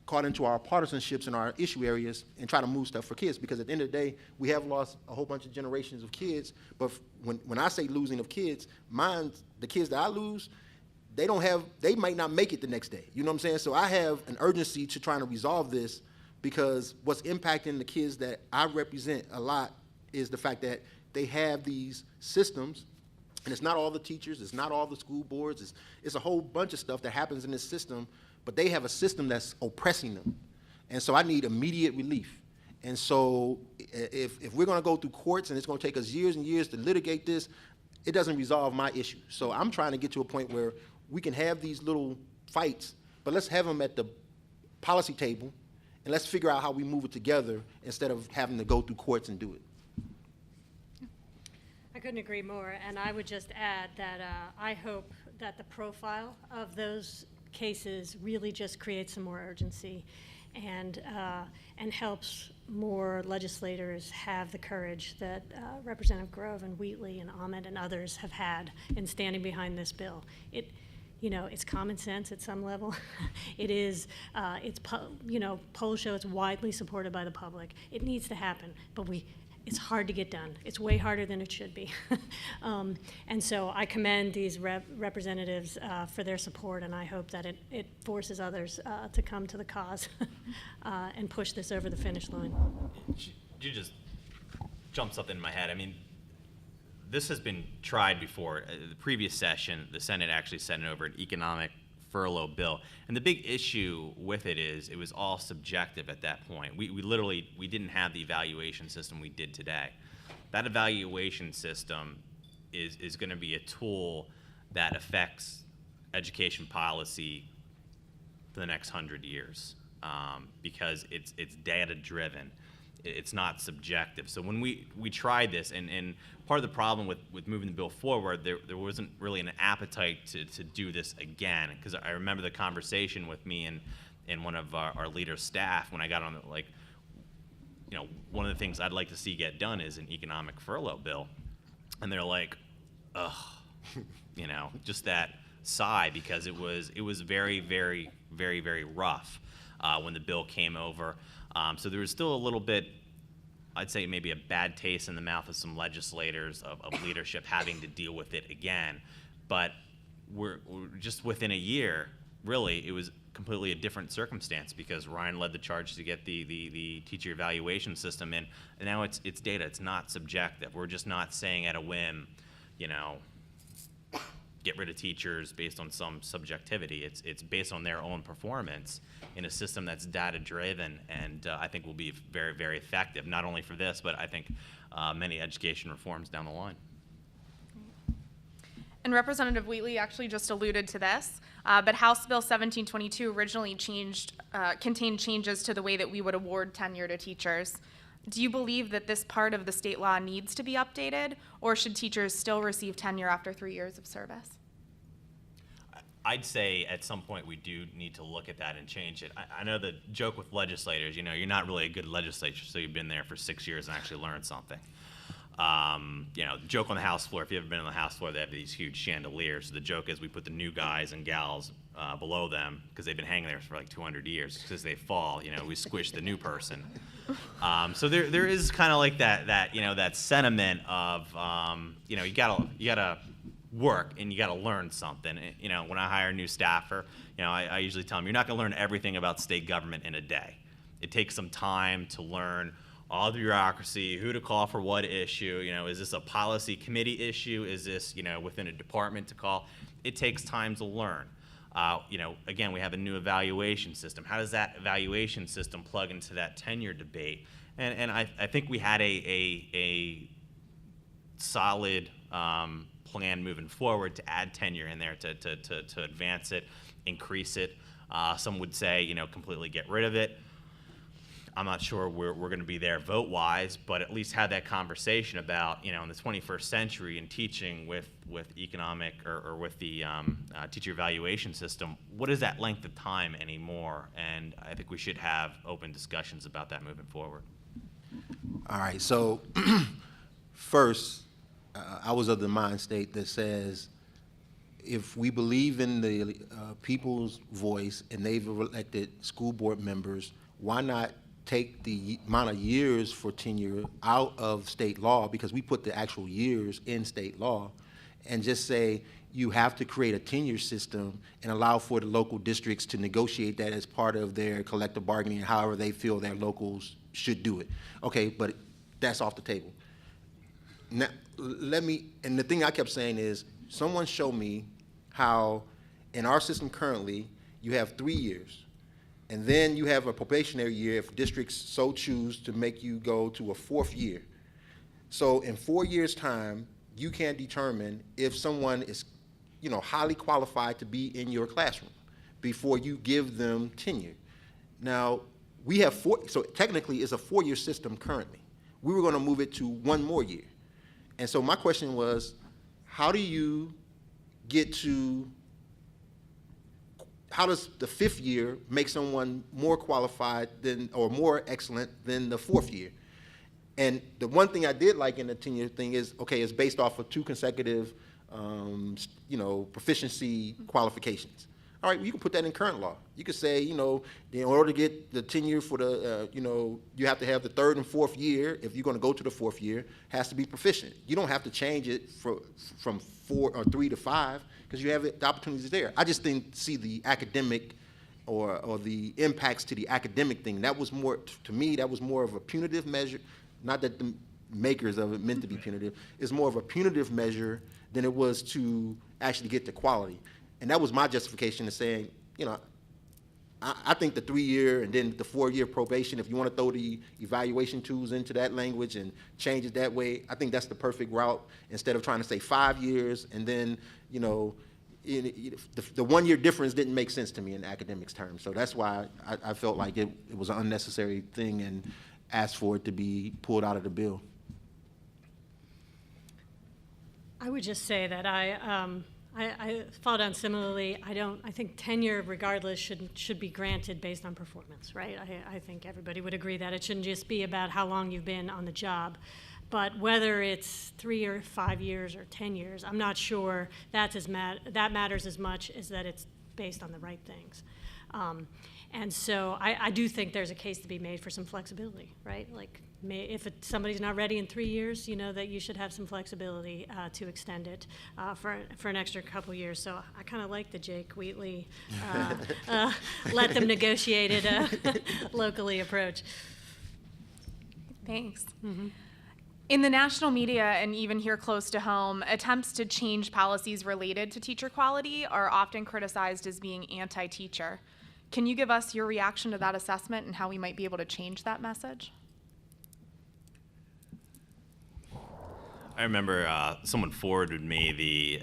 caught into our partisanships and our issue areas and try to move stuff for kids. Because at the end of the day, we have lost a whole bunch of generations of kids. But when I say losing of kids, the kids that I lose, they might not make it the next day. You know what I'm saying? So I have an urgency to trying to resolve this, because what's impacting the kids that I represent a lot is the fact that they have these systems, and it's not all the teachers, it's not all the school boards, it's a whole bunch of stuff that happens in this system, but they have a system that's oppressing them. And so I need immediate relief. And so if we're gonna go through courts and it's gonna take us years and years to litigate this, it doesn't resolve my issue. So I'm trying to get to a point where we can have these little fights, but let's have them at the policy table, and let's figure out how we move it together instead of having to go through courts and do it. I couldn't agree more, and I would just add that I hope that the profile of those cases really just creates some more urgency and helps more legislators have the courage that Representative Grove and Wheatley and Aument and others have had in standing behind this bill. It's common sense at some level. It is, polls show it's widely supported by the public. It needs to happen, but it's hard to get done. It's way harder than it should be. And so I commend these representatives for their support, and I hope that it forces others to come to the cause and push this over the finish line. You just jumped something in my head. I mean, this has been tried before. The previous session, the Senate actually sent over an economic furlough bill. And the big issue with it is it was all subjective at that point. We didn't have the evaluation system we did today. That evaluation system is going to be a tool that affects education policy for the next 100 years because it's data driven. It's not subjective. So when we tried this, and part of the problem with moving the bill forward, there wasn't really an appetite to do this again, because I remember the conversation with me and one of our leader's staff when I got on the, one of the things I'd like to see get done is an economic furlough bill. And they're like, ugh, just that sigh, because it was very, very, very, very rough when the bill came over. So there was still a little bit, I'd say maybe a bad taste in the mouth of some legislators of leadership having to deal with it again. But we're just within a year, really, it was completely a different circumstance, because Ryan led the charge to get the teacher evaluation system in, and now it's data. It's not subjective. We're just not saying at a whim, get rid of teachers based on some subjectivity. It's based on their own performance in a system that's data-driven, and I think will be very, very effective, not only for this, but I think many education reforms down the line. And Representative Wheatley actually just alluded to this, but House Bill 1722 originally contained changes to the way that we would award tenure to teachers. Do you believe that this part of the state law needs to be updated, or should teachers still receive tenure after 3 years of service? I'd say at some point we do need to look at that and change it. I know the joke with legislators, you're not really a good legislator, so you've been there for 6 years and actually learned something. The joke on the House floor, if you've ever been on the House floor, they have these huge chandeliers. So the joke is we put the new guys and gals below them, because they've been hanging there for like 200 years. Because they fall, we squish the new person. So there is kind of like that sentiment of, you gotta work and you gotta learn something. When I hire a new staffer, I usually tell them, you're not gonna learn everything about state government in a day. It takes some time to learn all the bureaucracy, who to call for what issue, is this a policy committee issue? Is this, within a department to call? It takes time to learn. Again, we have a new evaluation system. How does that evaluation system plug into that tenure debate? And I think we had a solid plan moving forward to add tenure in there to advance it, increase it. Some would say, completely get rid of it. I'm not sure we're going to be there vote-wise, but at least have that conversation about, in the 21st century in teaching with economic or with the teacher evaluation system, what is that length of time anymore? And I think we should have open discussions about that moving forward. All right, so first, I was of the mind state that says, if we believe in the people's voice and they've elected school board members, why not take the amount of years for tenure out of state law, because we put the actual years in state law, and just say you have to create a tenure system and allow for the local districts to negotiate that as part of their collective bargaining, however they feel their locals should do it. Okay, but that's off the table. Now, and the thing I kept saying is, someone show me how in our system currently, you have 3 years. And then you have a probationary year if districts so choose to make you go to a 4th year. So in 4 years' time, you can determine if someone is, highly qualified to be in your classroom before you give them tenure. Now, we have so technically it's a 4-year system currently. We were going to move it to 1 more year. And so my question was, how does the 5th year make someone more qualified or more excellent than the 4th year? And the one thing I did like in the tenure thing is, okay, it's based off of 2 consecutive, proficiency qualifications. All right, well, you can put that in current law. You could say, in order to get the tenure for the, you have to have the 3rd and 4th year. If you're going to go to the 4th year, has to be proficient. You don't have to change it from 4 or 3 to 5 because you have the opportunities there. I just didn't see the academic or the impacts to the academic thing. That was more, to me, that was more of a punitive measure. Not that the makers of it meant to be punitive. It's more of a punitive measure than it was to actually get to quality. And that was my justification in saying, I think the 3-year and then the 4-year probation, if you want to throw the evaluation tools into that language and change it that way, I think that's the perfect route instead of trying to say 5 years and then, the 1-year difference didn't make sense to me in academics terms. So that's why I felt like it was an unnecessary thing and asked for it to be pulled out of the bill. I would just say that I fall down similarly. I think tenure, regardless, should be granted based on performance, right? I think everybody would agree that it shouldn't just be about how long you've been on the job. But whether it's 3 or 5 years or 10 years, I'm not sure that matters as much as that it's based on the right things. And so I do think there's a case to be made for some flexibility, right? Like, if somebody's not ready in 3 years, that you should have some flexibility to extend it for an extra couple years. So I kind of like the Jake Wheatley, let them negotiate it locally approach. Thanks. Mm-hmm. In the national media and even here close to home, attempts to change policies related to teacher quality are often criticized as being anti-teacher. Can you give us your reaction to that assessment and how we might be able to change that message? I remember someone forwarded me the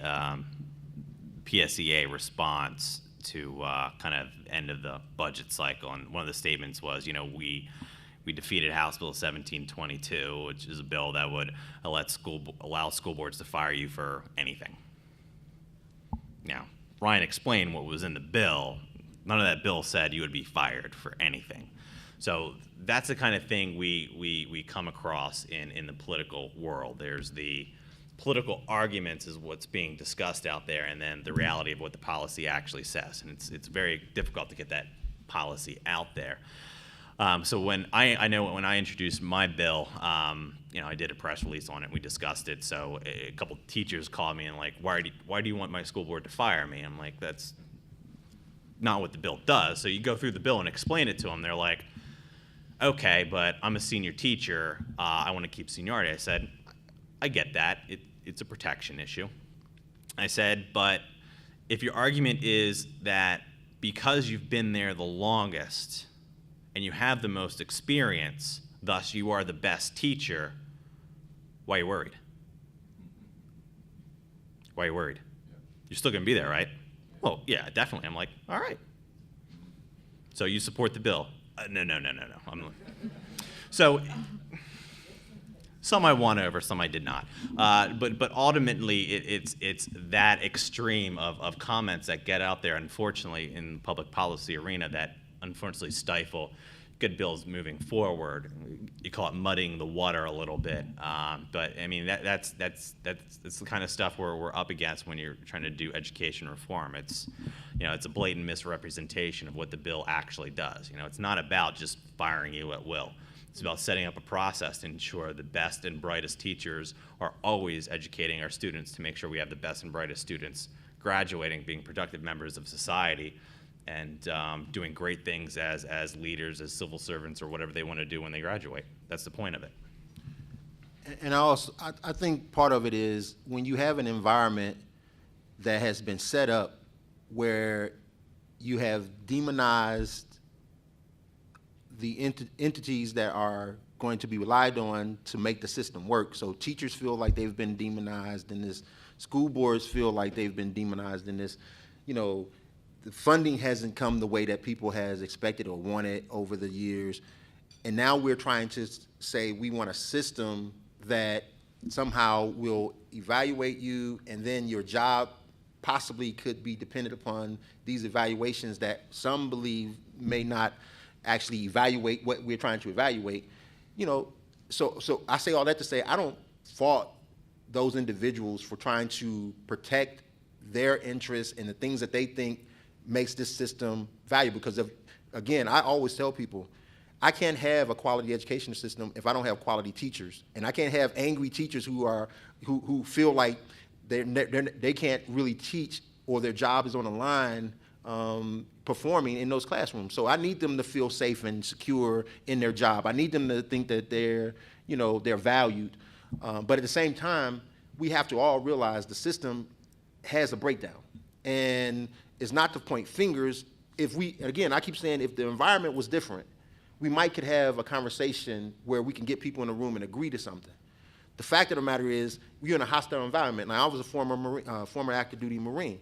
PSEA response to kind of end of the budget cycle, and one of the statements was, we defeated House Bill 1722, which is a bill that would allow school boards to fire you for anything. Now, Ryan explained what was in the bill. None of that bill said you would be fired for anything. So that's the kind of thing we come across in the political world. There's the political arguments is what's being discussed out there, and then the reality of what the policy actually says. And it's very difficult to get that policy out there. So when I know when I introduced my bill, I did a press release on it. We discussed it. So a couple teachers called me and like, why do you want my school board to fire me? I'm like, that's not what the bill does. So you go through the bill and explain it to them. They're like, okay, but I'm a senior teacher. I want to keep seniority. I said, I get that. It's a protection issue. I said, but if your argument is that because you've been there the longest and you have the most experience, thus you are the best teacher, why are you worried? Why are you worried? You're still going to be there, right? Well, yeah, definitely. I'm like, all right. So you support the bill? No. So some I won over, some I did not. But ultimately, it's that extreme of comments that get out there, unfortunately, in the public policy arena that unfortunately stifle good bills moving forward. You call it muddying the water a little bit, but I mean that's the kind of stuff we're up against when you're trying to do education reform. It's it's a blatant misrepresentation of what the bill actually does. It's not about just firing you at will. It's about setting up a process to ensure the best and brightest teachers are always educating our students to make sure we have the best and brightest students graduating, being productive members of society, and doing great things as leaders, as civil servants, or whatever they want to do when they graduate. That's the point of it. And I think part of it is when you have an environment that has been set up where you have demonized the entities that are going to be relied on to make the system work. So teachers feel like they've been demonized in this. School boards feel like they've been demonized in this. The funding hasn't come the way that people has expected or wanted over the years. And now we're trying to say we want a system that somehow will evaluate you, and then your job possibly could be dependent upon these evaluations that some believe may not actually evaluate what we're trying to evaluate. So I say all that to say I don't fault those individuals for trying to protect their interests and the things that they think makes this system valuable. Because again, I always tell people, I can't have a quality education system if I don't have quality teachers, and I can't have angry teachers who feel like they can't really teach or their job is on the line performing in those classrooms. So I need them to feel safe and secure in their job. I need them to think that they're valued. But at the same time, we have to all realize the system has a breakdown, and it's not to point fingers. I keep saying, if the environment was different, we could have a conversation where we can get people in a room and agree to something. The fact of the matter is, we're in a hostile environment. Now, I was a former active duty Marine.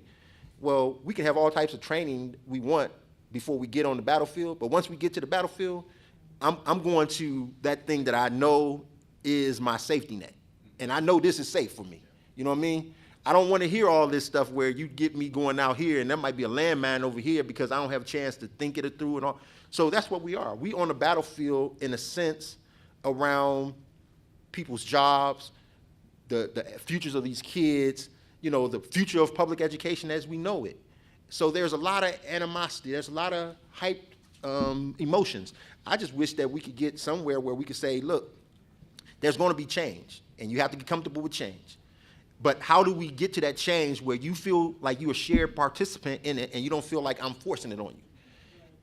Well, we can have all types of training we want before we get on the battlefield, but once we get to the battlefield, I'm going to that thing that I know is my safety net, and I know this is safe for me. You know what I mean? I don't want to hear all this stuff where you get me going out here and there might be a landmine over here because I don't have a chance to think it through and all. So that's what we are. We on the battlefield in a sense around people's jobs, the futures of these kids, the future of public education as we know it. So there's a lot of animosity. There's a lot of hyped emotions. I just wish that we could get somewhere where we could say, look, there's going to be change, and you have to get comfortable with change. But how do we get to that change where you feel like you're a shared participant in it and you don't feel like I'm forcing it on you?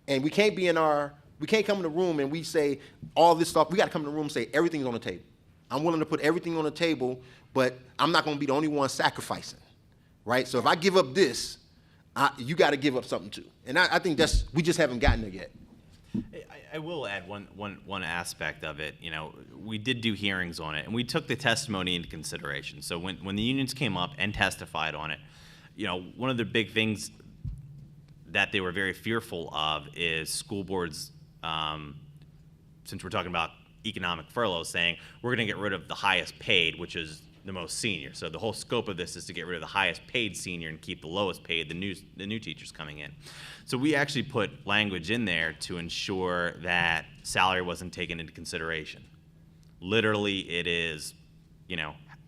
And we can't come in the room and we say all this stuff. We got to come in the room and say everything's on the table. I'm willing to put everything on the table, but I'm not going to be the only one sacrificing, right? So if I give up this, you got to give up something too. And I think we just haven't gotten there yet. I will add one aspect of it. We did do hearings on it, and we took the testimony into consideration. So when the unions came up and testified on it, one of the big things that they were very fearful of is school boards, since we're talking about economic furloughs, saying we're going to get rid of the highest paid, which is the most senior. So the whole scope of this is to get rid of the highest paid senior and keep the lowest paid, the new teachers coming in. So we actually put language in there to ensure that salary wasn't taken into consideration. Literally, it is,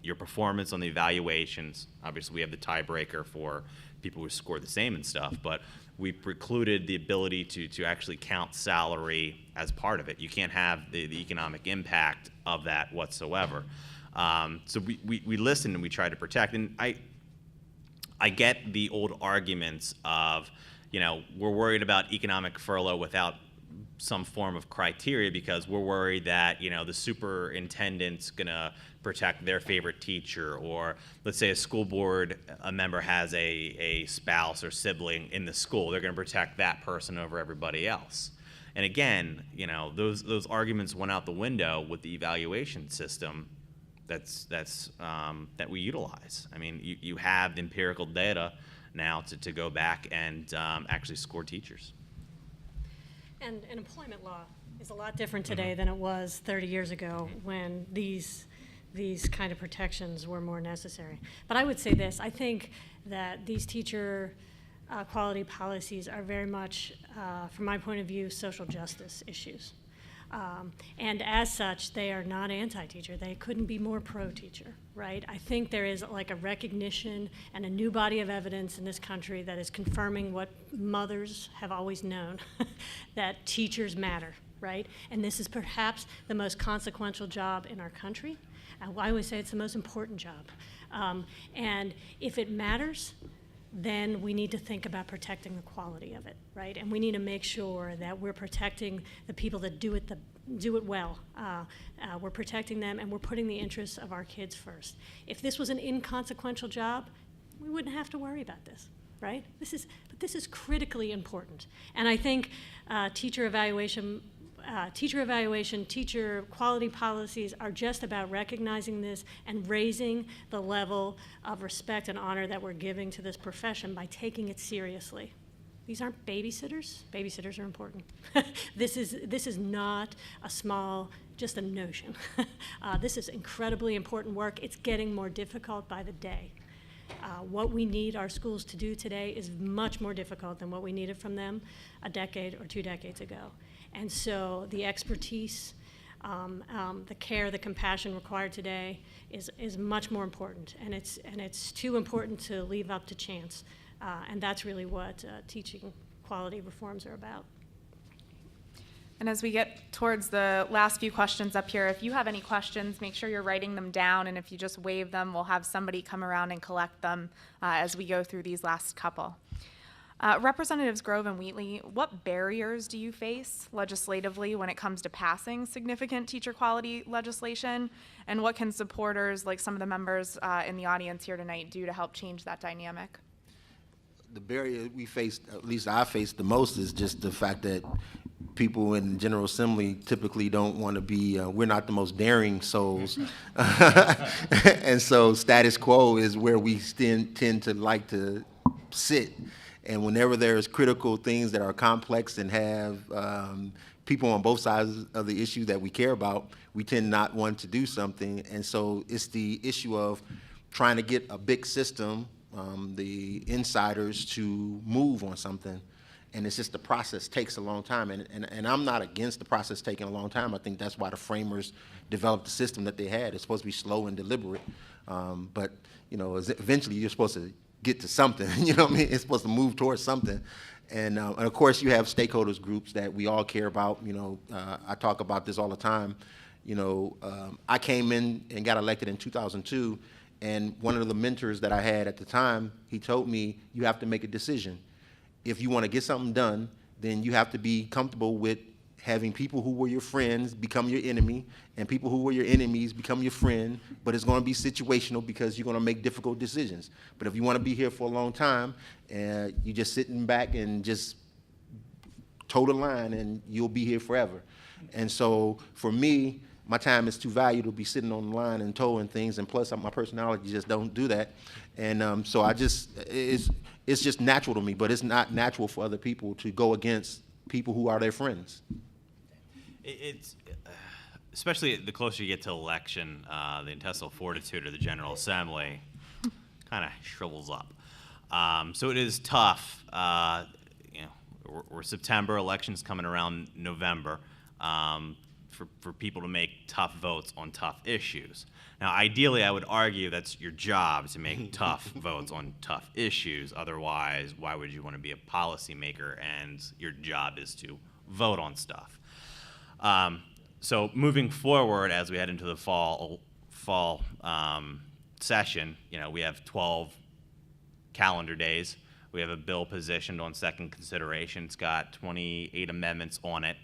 your performance on the evaluations. Obviously, we have the tiebreaker for people who score the same and stuff, but we precluded the ability to actually count salary as part of it. You can't have the economic impact of that whatsoever. So we listened and we tried to protect. And I get the old arguments of, we're worried about economic furlough without some form of criteria because we're worried that, the superintendent's going to protect their favorite teacher, or let's say a school board member has a spouse or sibling in the school, they're going to protect that person over everybody else. And again, those arguments went out the window with the evaluation system that we utilize. I mean, you have empirical data now to go back and actually score teachers. And employment law is a lot different today than it was 30 years ago when these kind of protections were more necessary. But I would say this, I think that these teacher quality policies are very much, from my point of view, social justice issues. And as such, they are not anti-teacher. They couldn't be more pro-teacher, right? I think there is like a recognition and a new body of evidence in this country that is confirming what mothers have always known, that teachers matter, right? And this is perhaps the most consequential job in our country. I always say it's the most important job. And if it matters, then we need to think about protecting the quality of it, right? And we need to make sure that we're protecting the people that do it well. We're protecting them, and we're putting the interests of our kids first. If this was an inconsequential job, we wouldn't have to worry about this, right? But this is critically important. And I think teacher evaluation, teacher quality policies are just about recognizing this and raising the level of respect and honor that we're giving to this profession by taking it seriously. These aren't babysitters. Babysitters are important. This is not just a notion. This is incredibly important work. It's getting more difficult by the day. What we need our schools to do today is much more difficult than what we needed from them a decade or 2 decades ago. And so the expertise, the care, the compassion required today is much more important, and it's too important to leave up to chance. And that's really what teaching quality reforms are about. And as we get towards the last few questions up here, if you have any questions, make sure you're writing them down, and if you just wave them, we'll have somebody come around and collect them as we go through these last couple. Representatives Grove and Wheatley, what barriers do you face legislatively when it comes to passing significant teacher quality legislation? And what can supporters, like some of the members in the audience here tonight, do to help change that dynamic? The barrier we face, at least I face the most, is just the fact that people in the General Assembly typically don't want to be, we're not the most daring souls. And so status quo is where we tend to like to sit. And whenever there's critical things that are complex and have people on both sides of the issue that we care about, we tend not want to do something. And so it's the issue of trying to get a big system, the insiders, to move on something. And it's just the process takes a long time. And I'm not against the process taking a long time. I think that's why the framers developed the system that they had. It's supposed to be slow and deliberate. But, you know, eventually you're supposed to get to something, you know what I mean? It's supposed to move towards something. And of course you have stakeholders groups that we all care about. You know, I talk about this all the time. You know, I came in and got elected in 2002, and one of the mentors that I had at the time, he told me, you have to make a decision. If you want to get something done, then you have to be comfortable with having people who were your friends become your enemy, and people who were your enemies become your friend, but it's going to be situational because you're going to make difficult decisions. But if you want to be here for a long time, you're just sitting back and just toe the line, and you'll be here forever. And so for me, my time is too valuable to be sitting on the line and towing things, and plus my personality just don't do that. And so it's just natural to me, but it's not natural for other people to go against people who are their friends. It's especially the closer you get to election, the intestinal fortitude of the General Assembly kind of shrivels up. So it is tough. You know, we're September, elections coming around November, for people to make tough votes on tough issues. Now, ideally, I would argue that's your job, to make tough votes on tough issues. Otherwise, why would you want to be a policymaker and your job is to vote on stuff? So moving forward, as we head into the fall session, you know, we have 12 calendar days. We have a bill positioned on second consideration. It's got 28 amendments on it.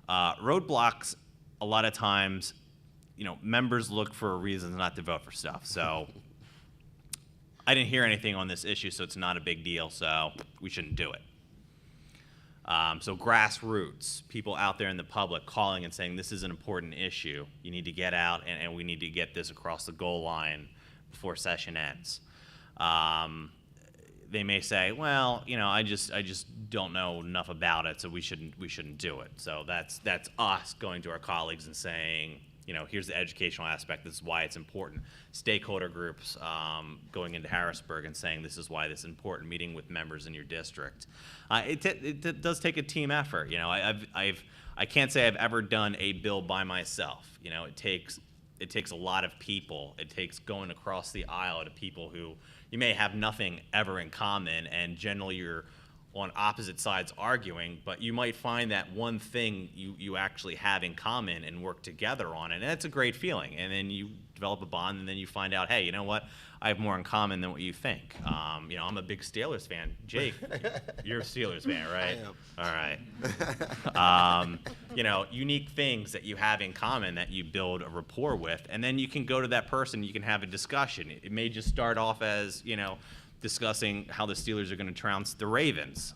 Roadblocks, a lot of times, you know, members look for reasons not to vote for stuff. So I didn't hear anything on this issue, so it's not a big deal, so we shouldn't do it. So grassroots, people out there in the public calling and saying this is an important issue. You need to get out, and we need to get this across the goal line before session ends. They may say, well, I just don't know enough about it, so we shouldn't do it. So that's us going to our colleagues and saying, here's the educational aspect. This is why it's important. Stakeholder groups going into Harrisburg and saying this is why this is important. Meeting with members in your district. It does take a team effort. I can't say I've ever done a bill by myself. It takes a lot of people. It takes going across the aisle to people who you may have nothing ever in common, and generally you're on opposite sides arguing, but you might find that one thing you actually have in common and work together on it, and that's a great feeling. And then you develop a bond, and then you find out, hey, you know what? I have more in common than what you think. I'm a big Steelers fan. Jake, you're a Steelers fan, right? I am. All right. Unique things that you have in common that you build a rapport with, and then you can go to that person, you can have a discussion. It may just start off as, discussing how the Steelers are going to trounce the Ravens.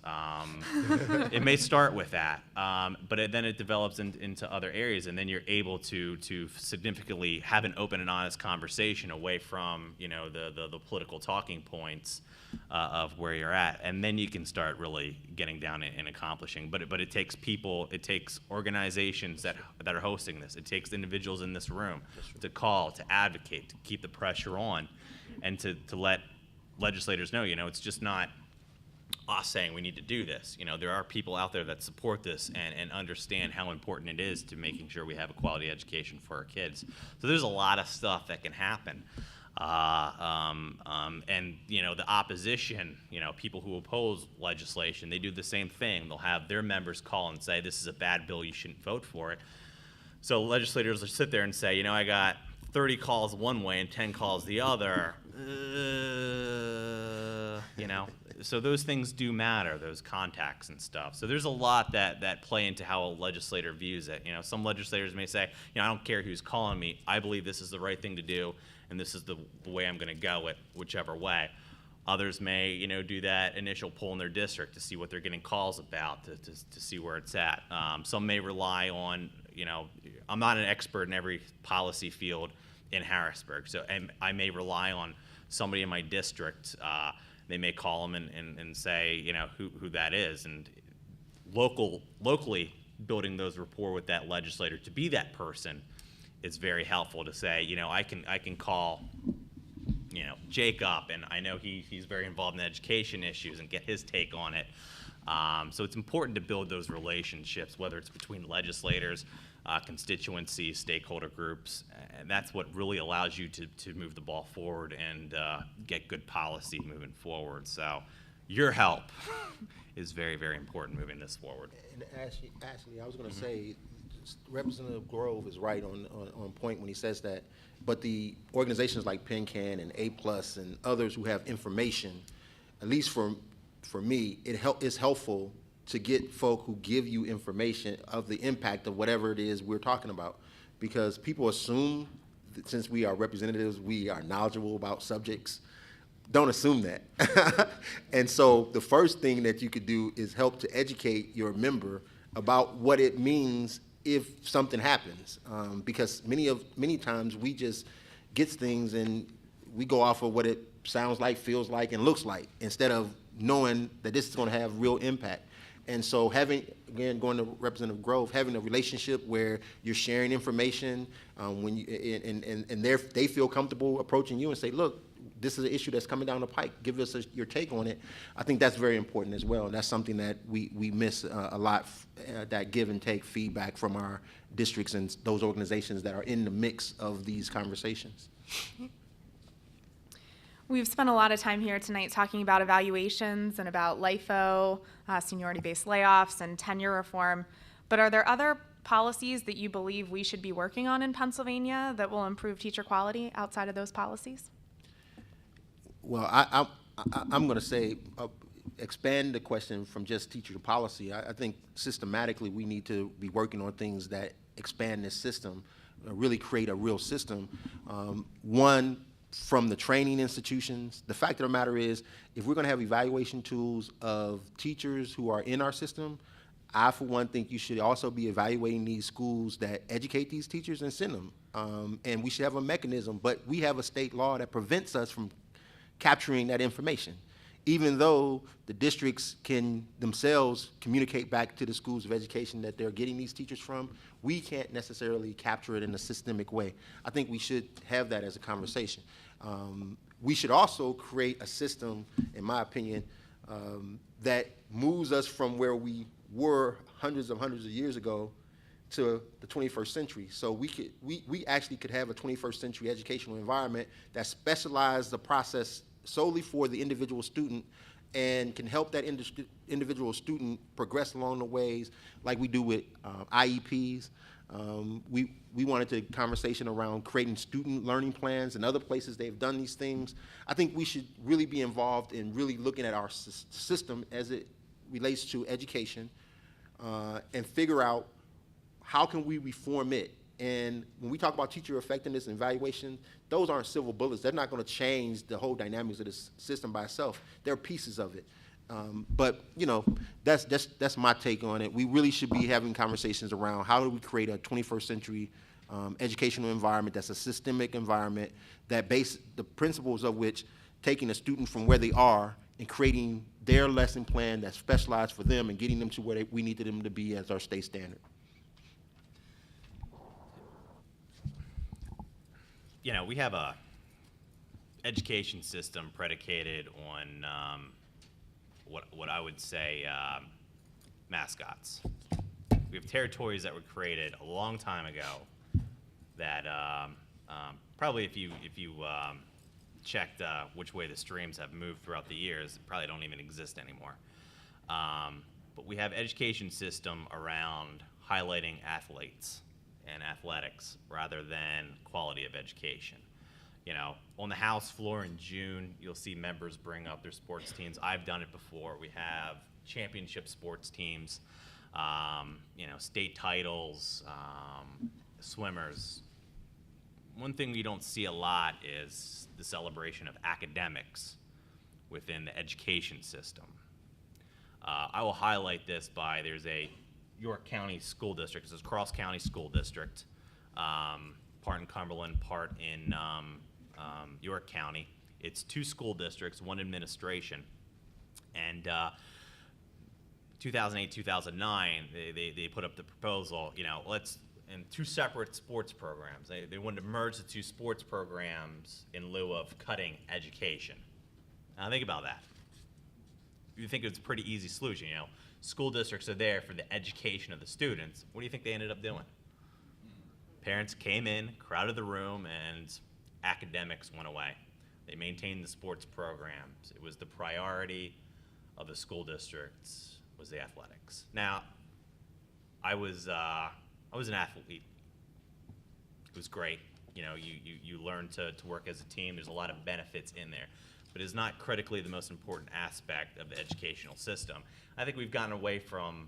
It may start with that, but then it develops into other areas, and then you're able to significantly have an open and honest conversation away from the political talking points of where you're at, and then you can start really getting down and accomplishing. But it takes people, it takes organizations that are hosting this, it takes individuals in this room to call, to advocate, to keep the pressure on, and to let legislators know, it's just not us saying we need to do this. There are people out there that support this and understand how important it is to making sure we have a quality education for our kids. So there's a lot of stuff that can happen. And the opposition, people who oppose legislation, they do the same thing. They'll have their members call and say, this is a bad bill, you shouldn't vote for it. So legislators will sit there and say, I got 30 calls one way and 10 calls the other. So those things do matter, those contacts and stuff. So there's a lot that play into how a legislator views it. Some legislators may say, I don't care who's calling me. I believe this is the right thing to do, and this is the way I'm going to go it, whichever way. Others may, do that initial poll in their district to see what they're getting calls about, to see where it's at. Some may rely on, I'm not an expert in every policy field in Harrisburg, and I may rely on somebody in my district. They may call them and say, who that is, and locally building those rapport with that legislator to be that person is very helpful. To say, I can call, Jake up, and I know he's very involved in education issues, and get his take on it. So it's important to build those relationships, whether it's between legislators, constituencies, stakeholder groups, and that's what really allows you to move the ball forward and get good policy moving forward. So your help is very, very important moving this forward. And Ashley, I was going to say, Representative Grove is right on point when he says that, but the organizations like PenCan and A+ and others who have information, at least for me, it's helpful to get folk who give you information of the impact of whatever it is we're talking about, because people assume that since we are representatives, we are knowledgeable about subjects. Don't assume that. And so the first thing that you could do is help to educate your member about what it means if something happens, because many times we just get things and we go off of what it sounds like, feels like, and looks like, instead of knowing that this is going to have real impact. And so going to Representative Grove, having a relationship where you're sharing information, when you, and they feel comfortable approaching you and say, look, this is an issue that's coming down the pike, give us your take on it. I think that's very important as well. And that's something that we miss a lot, that give and take feedback from our districts and those organizations that are in the mix of these conversations. We've spent a lot of time here tonight talking about evaluations and about LIFO, seniority-based layoffs, and tenure reform. But are there other policies that you believe we should be working on in Pennsylvania that will improve teacher quality outside of those policies? Well, I'm going to say, expand the question from just teacher to policy. I think systematically we need to be working on things that expand this system, really create a real system. One, from the training institutions. The fact of the matter is, if we're going to have evaluation tools of teachers who are in our system, I, for one, think you should also be evaluating these schools that educate these teachers and send them. And we should have a mechanism, but we have a state law that prevents us from capturing that information. Even though the districts can themselves communicate back to the schools of education that they're getting these teachers from, we can't necessarily capture it in a systemic way. I think we should have that as a conversation. We should also create a system, in my opinion, that moves us from where we were hundreds of years ago to the 21st century. So we actually could have a 21st century educational environment that specializes the process solely for the individual student and can help that individual student progress along the ways like we do with IEPs. We wanted to conversation around creating student learning plans and other places they've done these things. I think we should really be involved in really looking at our system as it relates to education and figure out how can we reform it. And when we talk about teacher effectiveness and evaluation, those aren't silver bullets. They're not going to change the whole dynamics of this system by itself. They're pieces of it. But you know, that's my take on it. We really should be having conversations around how do we create a 21st century educational environment that's a systemic environment that base the principles of which taking a student from where they are and creating their lesson plan that's specialized for them and getting them to where we need them to be as our state standard. You know, we have a education system predicated on what I would say mascots. We have territories that were created a long time ago that probably if you checked which way the streams have moved throughout the years, probably don't even exist anymore. But we have education system around highlighting athletes and athletics rather than quality of education. You know, on the House floor in June, you'll see members bring up their sports teams. I've done it before. We have championship sports teams, you know, state titles, swimmers. One thing we don't see a lot is the celebration of academics within the education system. I will highlight this by there's a York County School District. This is Cross County School District, part in Cumberland, part in York County. It's two school districts, one administration. And 2008, 2009, they put up the proposal, you know, and two separate sports programs. They wanted to merge the two sports programs in lieu of cutting education. Now think about that. You think it's a pretty easy solution, you know. School districts are there for the education of the students. What do you think they ended up doing? Parents came in, crowded the room, and academics went away. They maintained the sports programs. It was the priority of the school districts was the athletics. Now, I was an athlete. It was great. You know, you learn to work as a team. There's a lot of benefits in there. But it's not critically the most important aspect of the educational system. I think we've gotten away from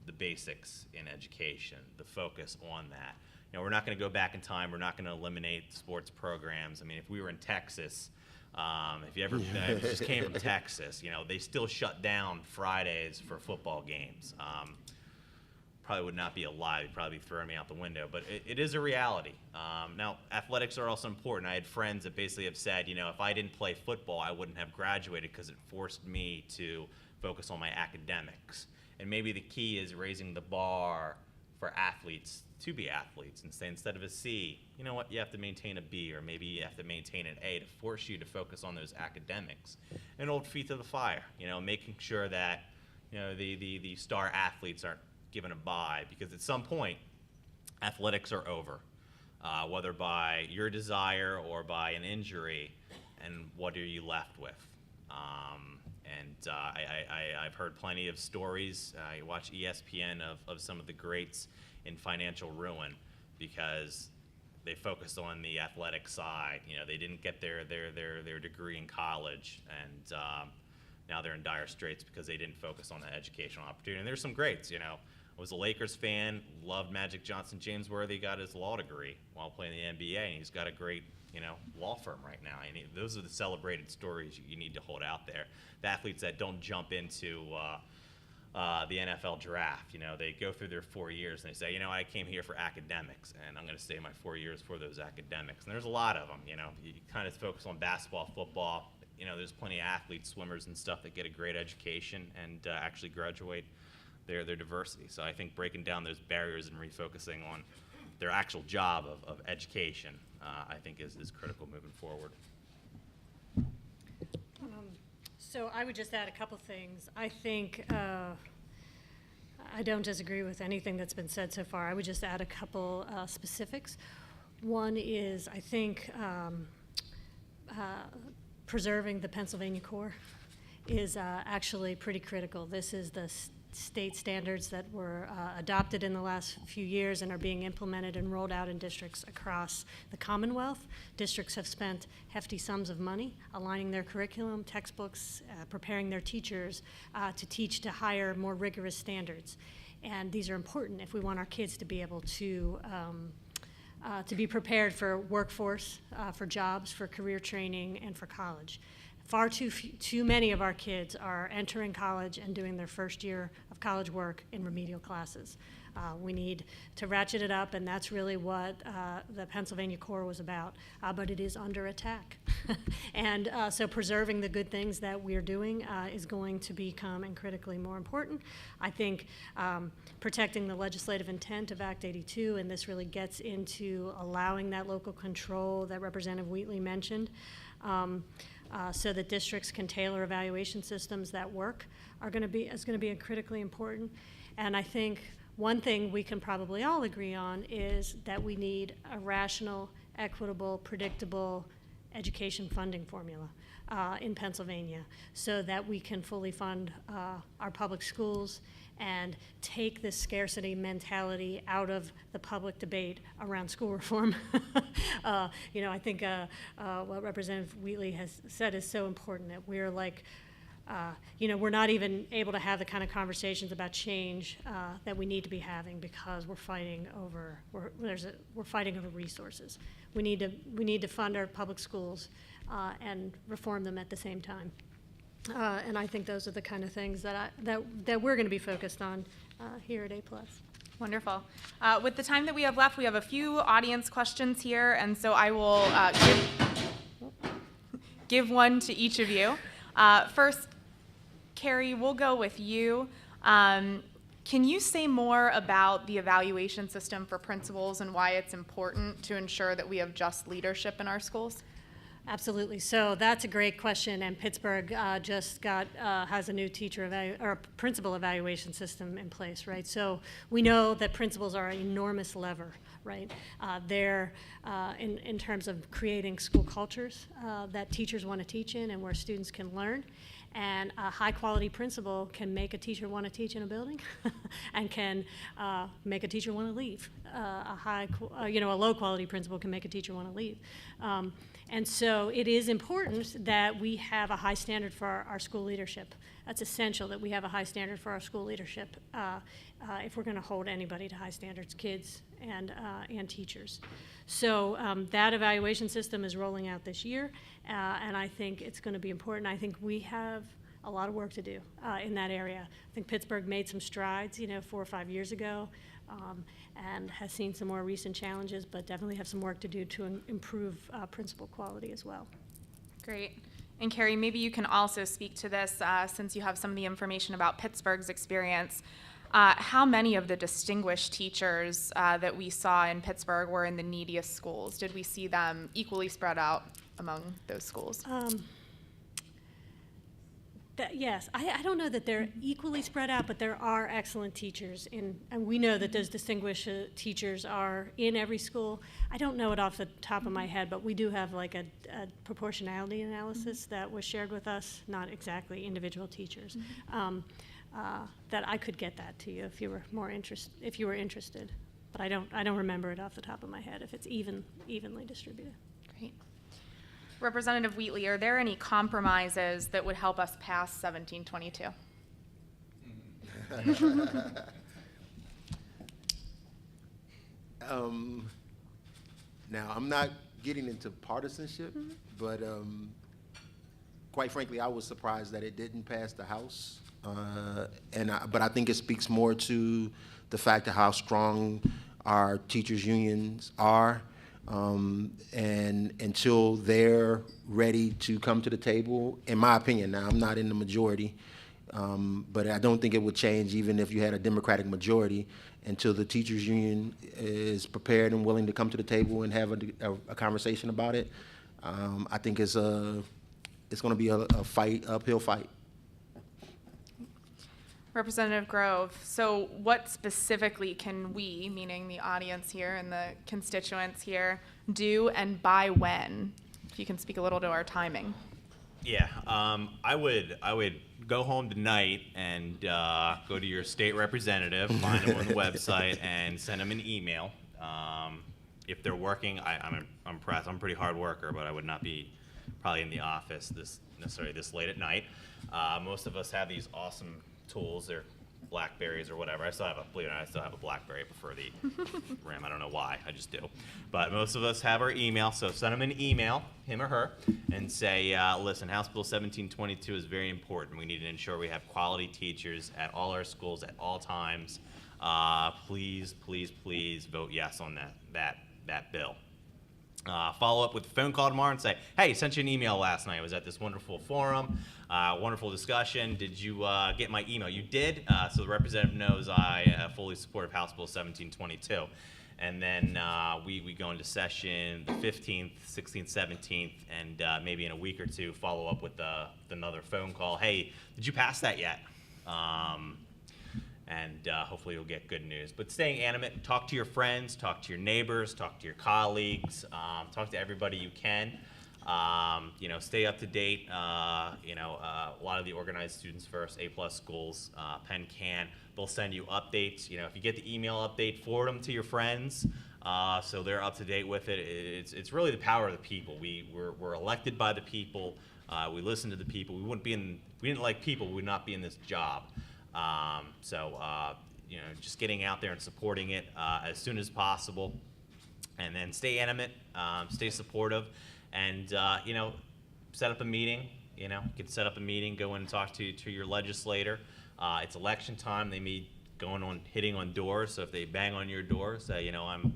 the basics in education, the focus on that. You know, we're not going to go back in time. We're not going to eliminate sports programs. I mean, if we were in Texas, if you ever just came from Texas, you know, they still shut down Fridays for football games. Probably would not be alive. You'd probably be throwing me out the window, but it is a reality. Now, athletics are also important. I had friends that basically have said, you know, if I didn't play football, I wouldn't have graduated because it forced me to focus on my academics. And maybe the key is raising the bar for athletes to be athletes and say instead of a C, you know what, you have to maintain a B, or maybe you have to maintain an A to force you to focus on those academics. And hold feet to the fire, you know, making sure that, you know, the star athletes aren't given a bye, because at some point, athletics are over, whether by your desire or by an injury, and what are you left with? I've heard plenty of stories. You watch ESPN of some of the greats in financial ruin because they focused on the athletic side. You know, they didn't get their degree in college, and now they're in dire straits because they didn't focus on the educational opportunity. And there's some greats, you know. I was a Lakers fan, loved Magic Johnson. James Worthy got his law degree while playing the NBA, and he's got a great, you know, law firm right now. And those are the celebrated stories you need to hold out there. The athletes that don't jump into the NFL draft. You know, they go through their 4 years and they say, you know, I came here for academics and I'm going to stay my 4 years for those academics. And there's a lot of them. You know, you kind of focus on basketball, football. You know, there's plenty of athletes, swimmers, and stuff that get a great education and actually graduate their diversity. So I think breaking down those barriers and refocusing on their actual job of education, I think is critical moving forward. So I would just add a couple things. I think I don't disagree with anything that's been said so far. I would just add a couple specifics. One is, I think, preserving the Pennsylvania core is actually pretty critical. This is the state standards that were adopted in the last few years and are being implemented and rolled out in districts across the Commonwealth. Districts have spent hefty sums of money aligning their curriculum, textbooks, preparing their teachers to teach to higher, more rigorous standards. And these are important if we want our kids to be able to be prepared for workforce, for jobs, for career training, and for college. Far too many of our kids are entering college and doing their first year of college work in remedial classes. We need to ratchet it up, and that's really what the Pennsylvania core was about, but it is under attack. And so preserving the good things that we're doing is going to become critically more important. I think protecting the legislative intent of Act 82, and this really gets into allowing that local control that Representative Wheatley mentioned, so that districts can tailor evaluation systems that work is going to be critically important. And I think one thing we can probably all agree on is that we need a rational, equitable, predictable education funding formula in Pennsylvania so that we can fully fund our public schools and take this scarcity mentality out of the public debate around school reform. You know, I think what Representative Wheatley has said is so important, that we're like, you know, we're not even able to have the kind of conversations about change that we need to be having because we're fighting over resources. We need to fund our public schools and reform them at the same time. And I think those are the kind of things that we're going to be focused on here at A+. Wonderful. With the time that we have left, we have a few audience questions here, and so I will give one to each of you. First, Carrie, we'll go with you. Can you say more about the evaluation system for principals and why it's important to ensure that we have just leadership in our schools? Absolutely. So that's a great question, and Pittsburgh just has a new principal evaluation system in place, right? So we know that principals are an enormous lever, right? They're in terms of creating school cultures that teachers want to teach in and where students can learn. And a high-quality principal can make a teacher want to teach in a building, and can make a teacher want to leave. A low-quality principal can make a teacher want to leave. And so it is important that we have a high standard for our school leadership. That's essential that we have a high standard for our school leadership if we're going to hold anybody to high standards, kids and teachers. So that evaluation system is rolling out this year, and I think it's going to be important. I think we have a lot of work to do in that area. I think Pittsburgh made some strides, 4 or 5 years ago, and has seen some more recent challenges, but definitely have some work to do to improve principal quality as well. Great. And Carrie, maybe you can also speak to this since you have some of the information about Pittsburgh's experience. How many of the distinguished teachers that we saw in Pittsburgh were in the neediest schools? Did we see them equally spread out among those schools? Yes, I don't know that they're equally spread out, but there are excellent teachers, and we know that those distinguished teachers are in every school. I don't know it off the top of my head, but we do have like a proportionality analysis that was shared with us, not exactly individual teachers. That I could get that to you if you were interested, but I don't remember it off the top of my head if it's evenly distributed. Great. Representative Wheatley, are there any compromises that would help us pass 1722? Now, I'm not getting into partisanship, but quite frankly, I was surprised that it didn't pass the House. But I think it speaks more to the fact of how strong our teachers' unions are. And until they're ready to come to the table, in my opinion, now I'm not in the majority, but I don't think it would change even if you had a Democratic majority until the teachers' union is prepared and willing to come to the table and have a conversation about it. I think it's going to be a fight, uphill fight. Representative Grove, so what specifically can we, meaning the audience here and the constituents here, do and by when? If you can speak a little to our timing. Yeah, I would go home tonight and go to your state representative, find them on the website, and send them an email. If they're working, I'm impressed. I'm a pretty hard worker, but I would not be probably in the office necessarily this late at night. Most of us have these awesome tools. They're Blackberries or whatever. I still have a Blackberry. I prefer the RAM. I don't know why. I just do. But most of us have our email, so send them an email, him or her, and say, listen, House Bill 1722 is very important. We need to ensure we have quality teachers at all our schools at all times. Please, please, please vote yes on that bill. Follow up with a phone call tomorrow and say, hey, sent you an email last night. I was at this wonderful forum, wonderful discussion. Did you get my email? You did, so the representative knows I fully support House Bill 1722. And then we go into session the 15th, 16th, 17th, and maybe in a week or two follow up with another phone call. Hey, did you pass that yet? And hopefully you'll get good news. But staying animate, talk to your friends, talk to your neighbors, talk to your colleagues, talk to everybody you can. Stay up to date. A lot of the organized Students First, A+ schools, Penn Can, they'll send you updates. If you get the email update, forward them to your friends so they're up to date with it. It's really the power of the people. We're elected by the people. We listen to the people. If we didn't like people, we would not be in this job. Just getting out there and supporting it as soon as possible, and then stay animate, stay supportive, and set up a meeting. You can set up a meeting, go in and talk to your legislator. It's election time. They may hitting on doors. So if they bang on your door, say, I'm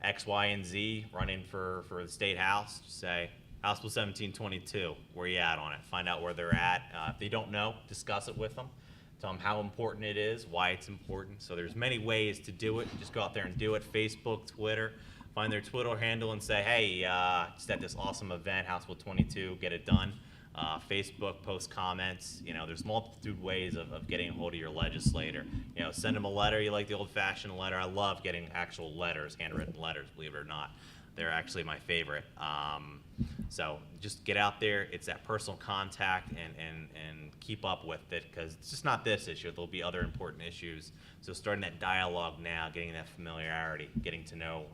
X, Y, and Z running for the state house. Just say, House Bill 1722. Where you at on it? Find out where they're at. If they don't know, discuss it with them. Tell them how important it is, why it's important. So there's many ways to do it. Just go out there and do it. Facebook, Twitter. Find their Twitter handle and say, hey, just at this awesome event, House Bill 22, get it done. Facebook, post comments. There's multitude ways of getting a hold of your legislator. Send them a letter. You like the old-fashioned letter. I love getting actual letters, handwritten letters, believe it or not. They're actually my favorite. So just get out there. It's that personal contact and keep up with it, because it's just not this issue. There'll be other important issues. So starting that dialogue now, getting that familiarity, getting to know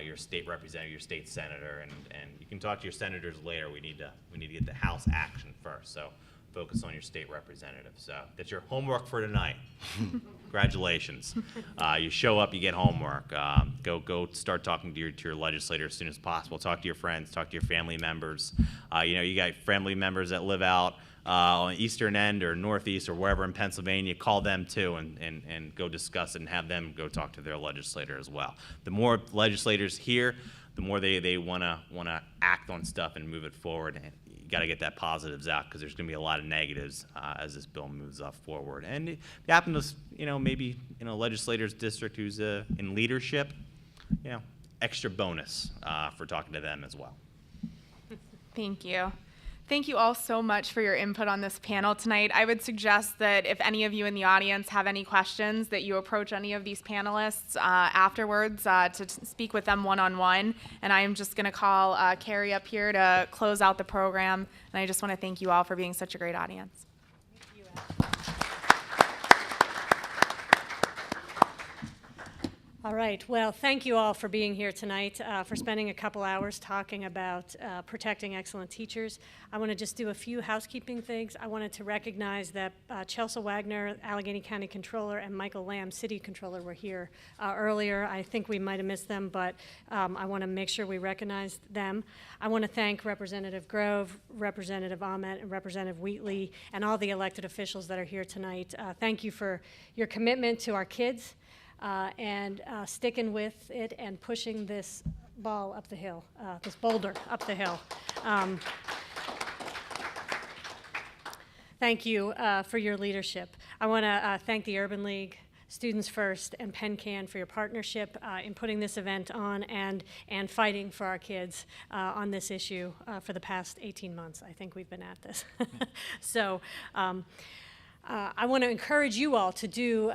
your state representative, your state senator, and you can talk to your senators later. We need to get the House action first. So focus on your state representative. So that's your homework for tonight. Congratulations. You show up, you get homework. Go start talking to your legislator as soon as possible. Talk to your friends, talk to your family members. You got family members that live out on the eastern end or northeast or wherever in Pennsylvania. Call them too and go discuss it and have them go talk to their legislator as well. The more legislators hear, the more they want to act on stuff and move it forward. And you got to get that positives out, because there's going to be a lot of negatives as this bill moves up forward. And if you happen to, maybe in a legislator's district who's in leadership, extra bonus for talking to them as well. Thank you. Thank you all so much for your input on this panel tonight. I would suggest that if any of you in the audience have any questions, that you approach any of these panelists afterwards to speak with them one-on-one. And I am just going to call Carrie up here to close out the program. And I just want to thank you all for being such a great audience. All right. Well, thank you all for being here tonight, for spending a couple hours talking about protecting excellent teachers. I want to just do a few housekeeping things. I wanted to recognize that Chelsea Wagner, Allegheny County Controller, and Michael Lamb, City Controller, were here earlier. I think we might have missed them, but I want to make sure we recognize them. I want to thank Representative Grove, Representative Aument, and Representative Wheatley, and all the elected officials that are here tonight. Thank you for your commitment to our kids. And sticking with it and pushing this ball up the hill, this boulder up the hill. Thank you for your leadership. I want to thank the Urban League, Students First, and PennCan for your partnership in putting this event on and fighting for our kids on this issue for the past 18 months. I think we've been at this. So. I want to encourage you all to do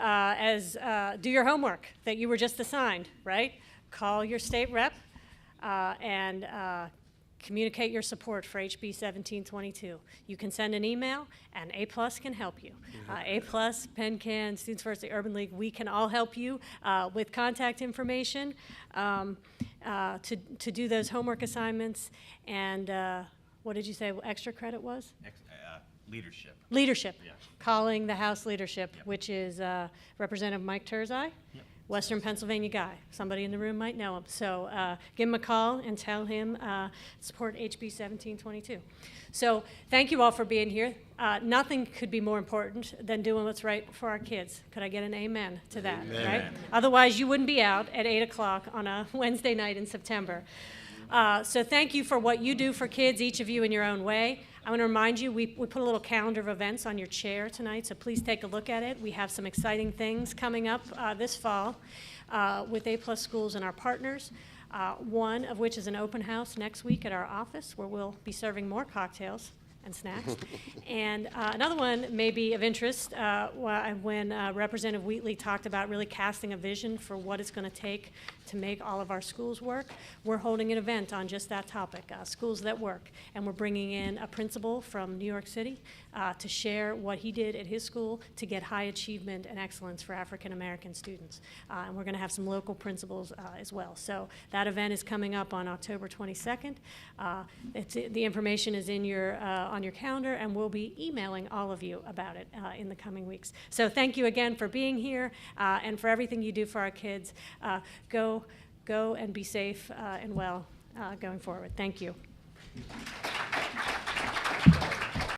your homework that you were just assigned, right? Call your state rep and communicate your support for HB 1722. You can send an email, and A+ can help you. A+, PennCan, Students First, the Urban League, we can all help you with contact information to do those homework assignments. And what did you say extra credit was? Leadership. Leadership. Yeah. Calling the House leadership, Yep. which is Representative Mike Turzai, Yep. Western Pennsylvania guy. Somebody in the room might know him. So give him a call and tell him support HB 1722. So thank you all for being here. Nothing could be more important than doing what's right for our kids. Could I get an amen to that? Amen. Right? Otherwise, you wouldn't be out at 8 o'clock on a Wednesday night in September. So thank you for what you do for kids, each of you in your own way. I want to remind you, we put a little calendar of events on your chair tonight, so please take a look at it. We have some exciting things coming up this fall with A+ schools and our partners, one of which is an open house next week at our office where we'll be serving more cocktails and snacks. And another one may be of interest when Representative Wheatley talked about really casting a vision for what it's going to take to make all of our schools work. We're holding an event on just that topic, Schools That Work, and we're bringing in a principal from New York City to share what he did at his school to get high achievement and excellence for African American students. And we're going to have some local principals as well. So that event is coming up on October 22nd. The information is in your on your calendar, and we'll be emailing all of you about it in the coming weeks. So thank you again for being here and for everything you do for our kids. Go and be safe and well going forward. Thank you.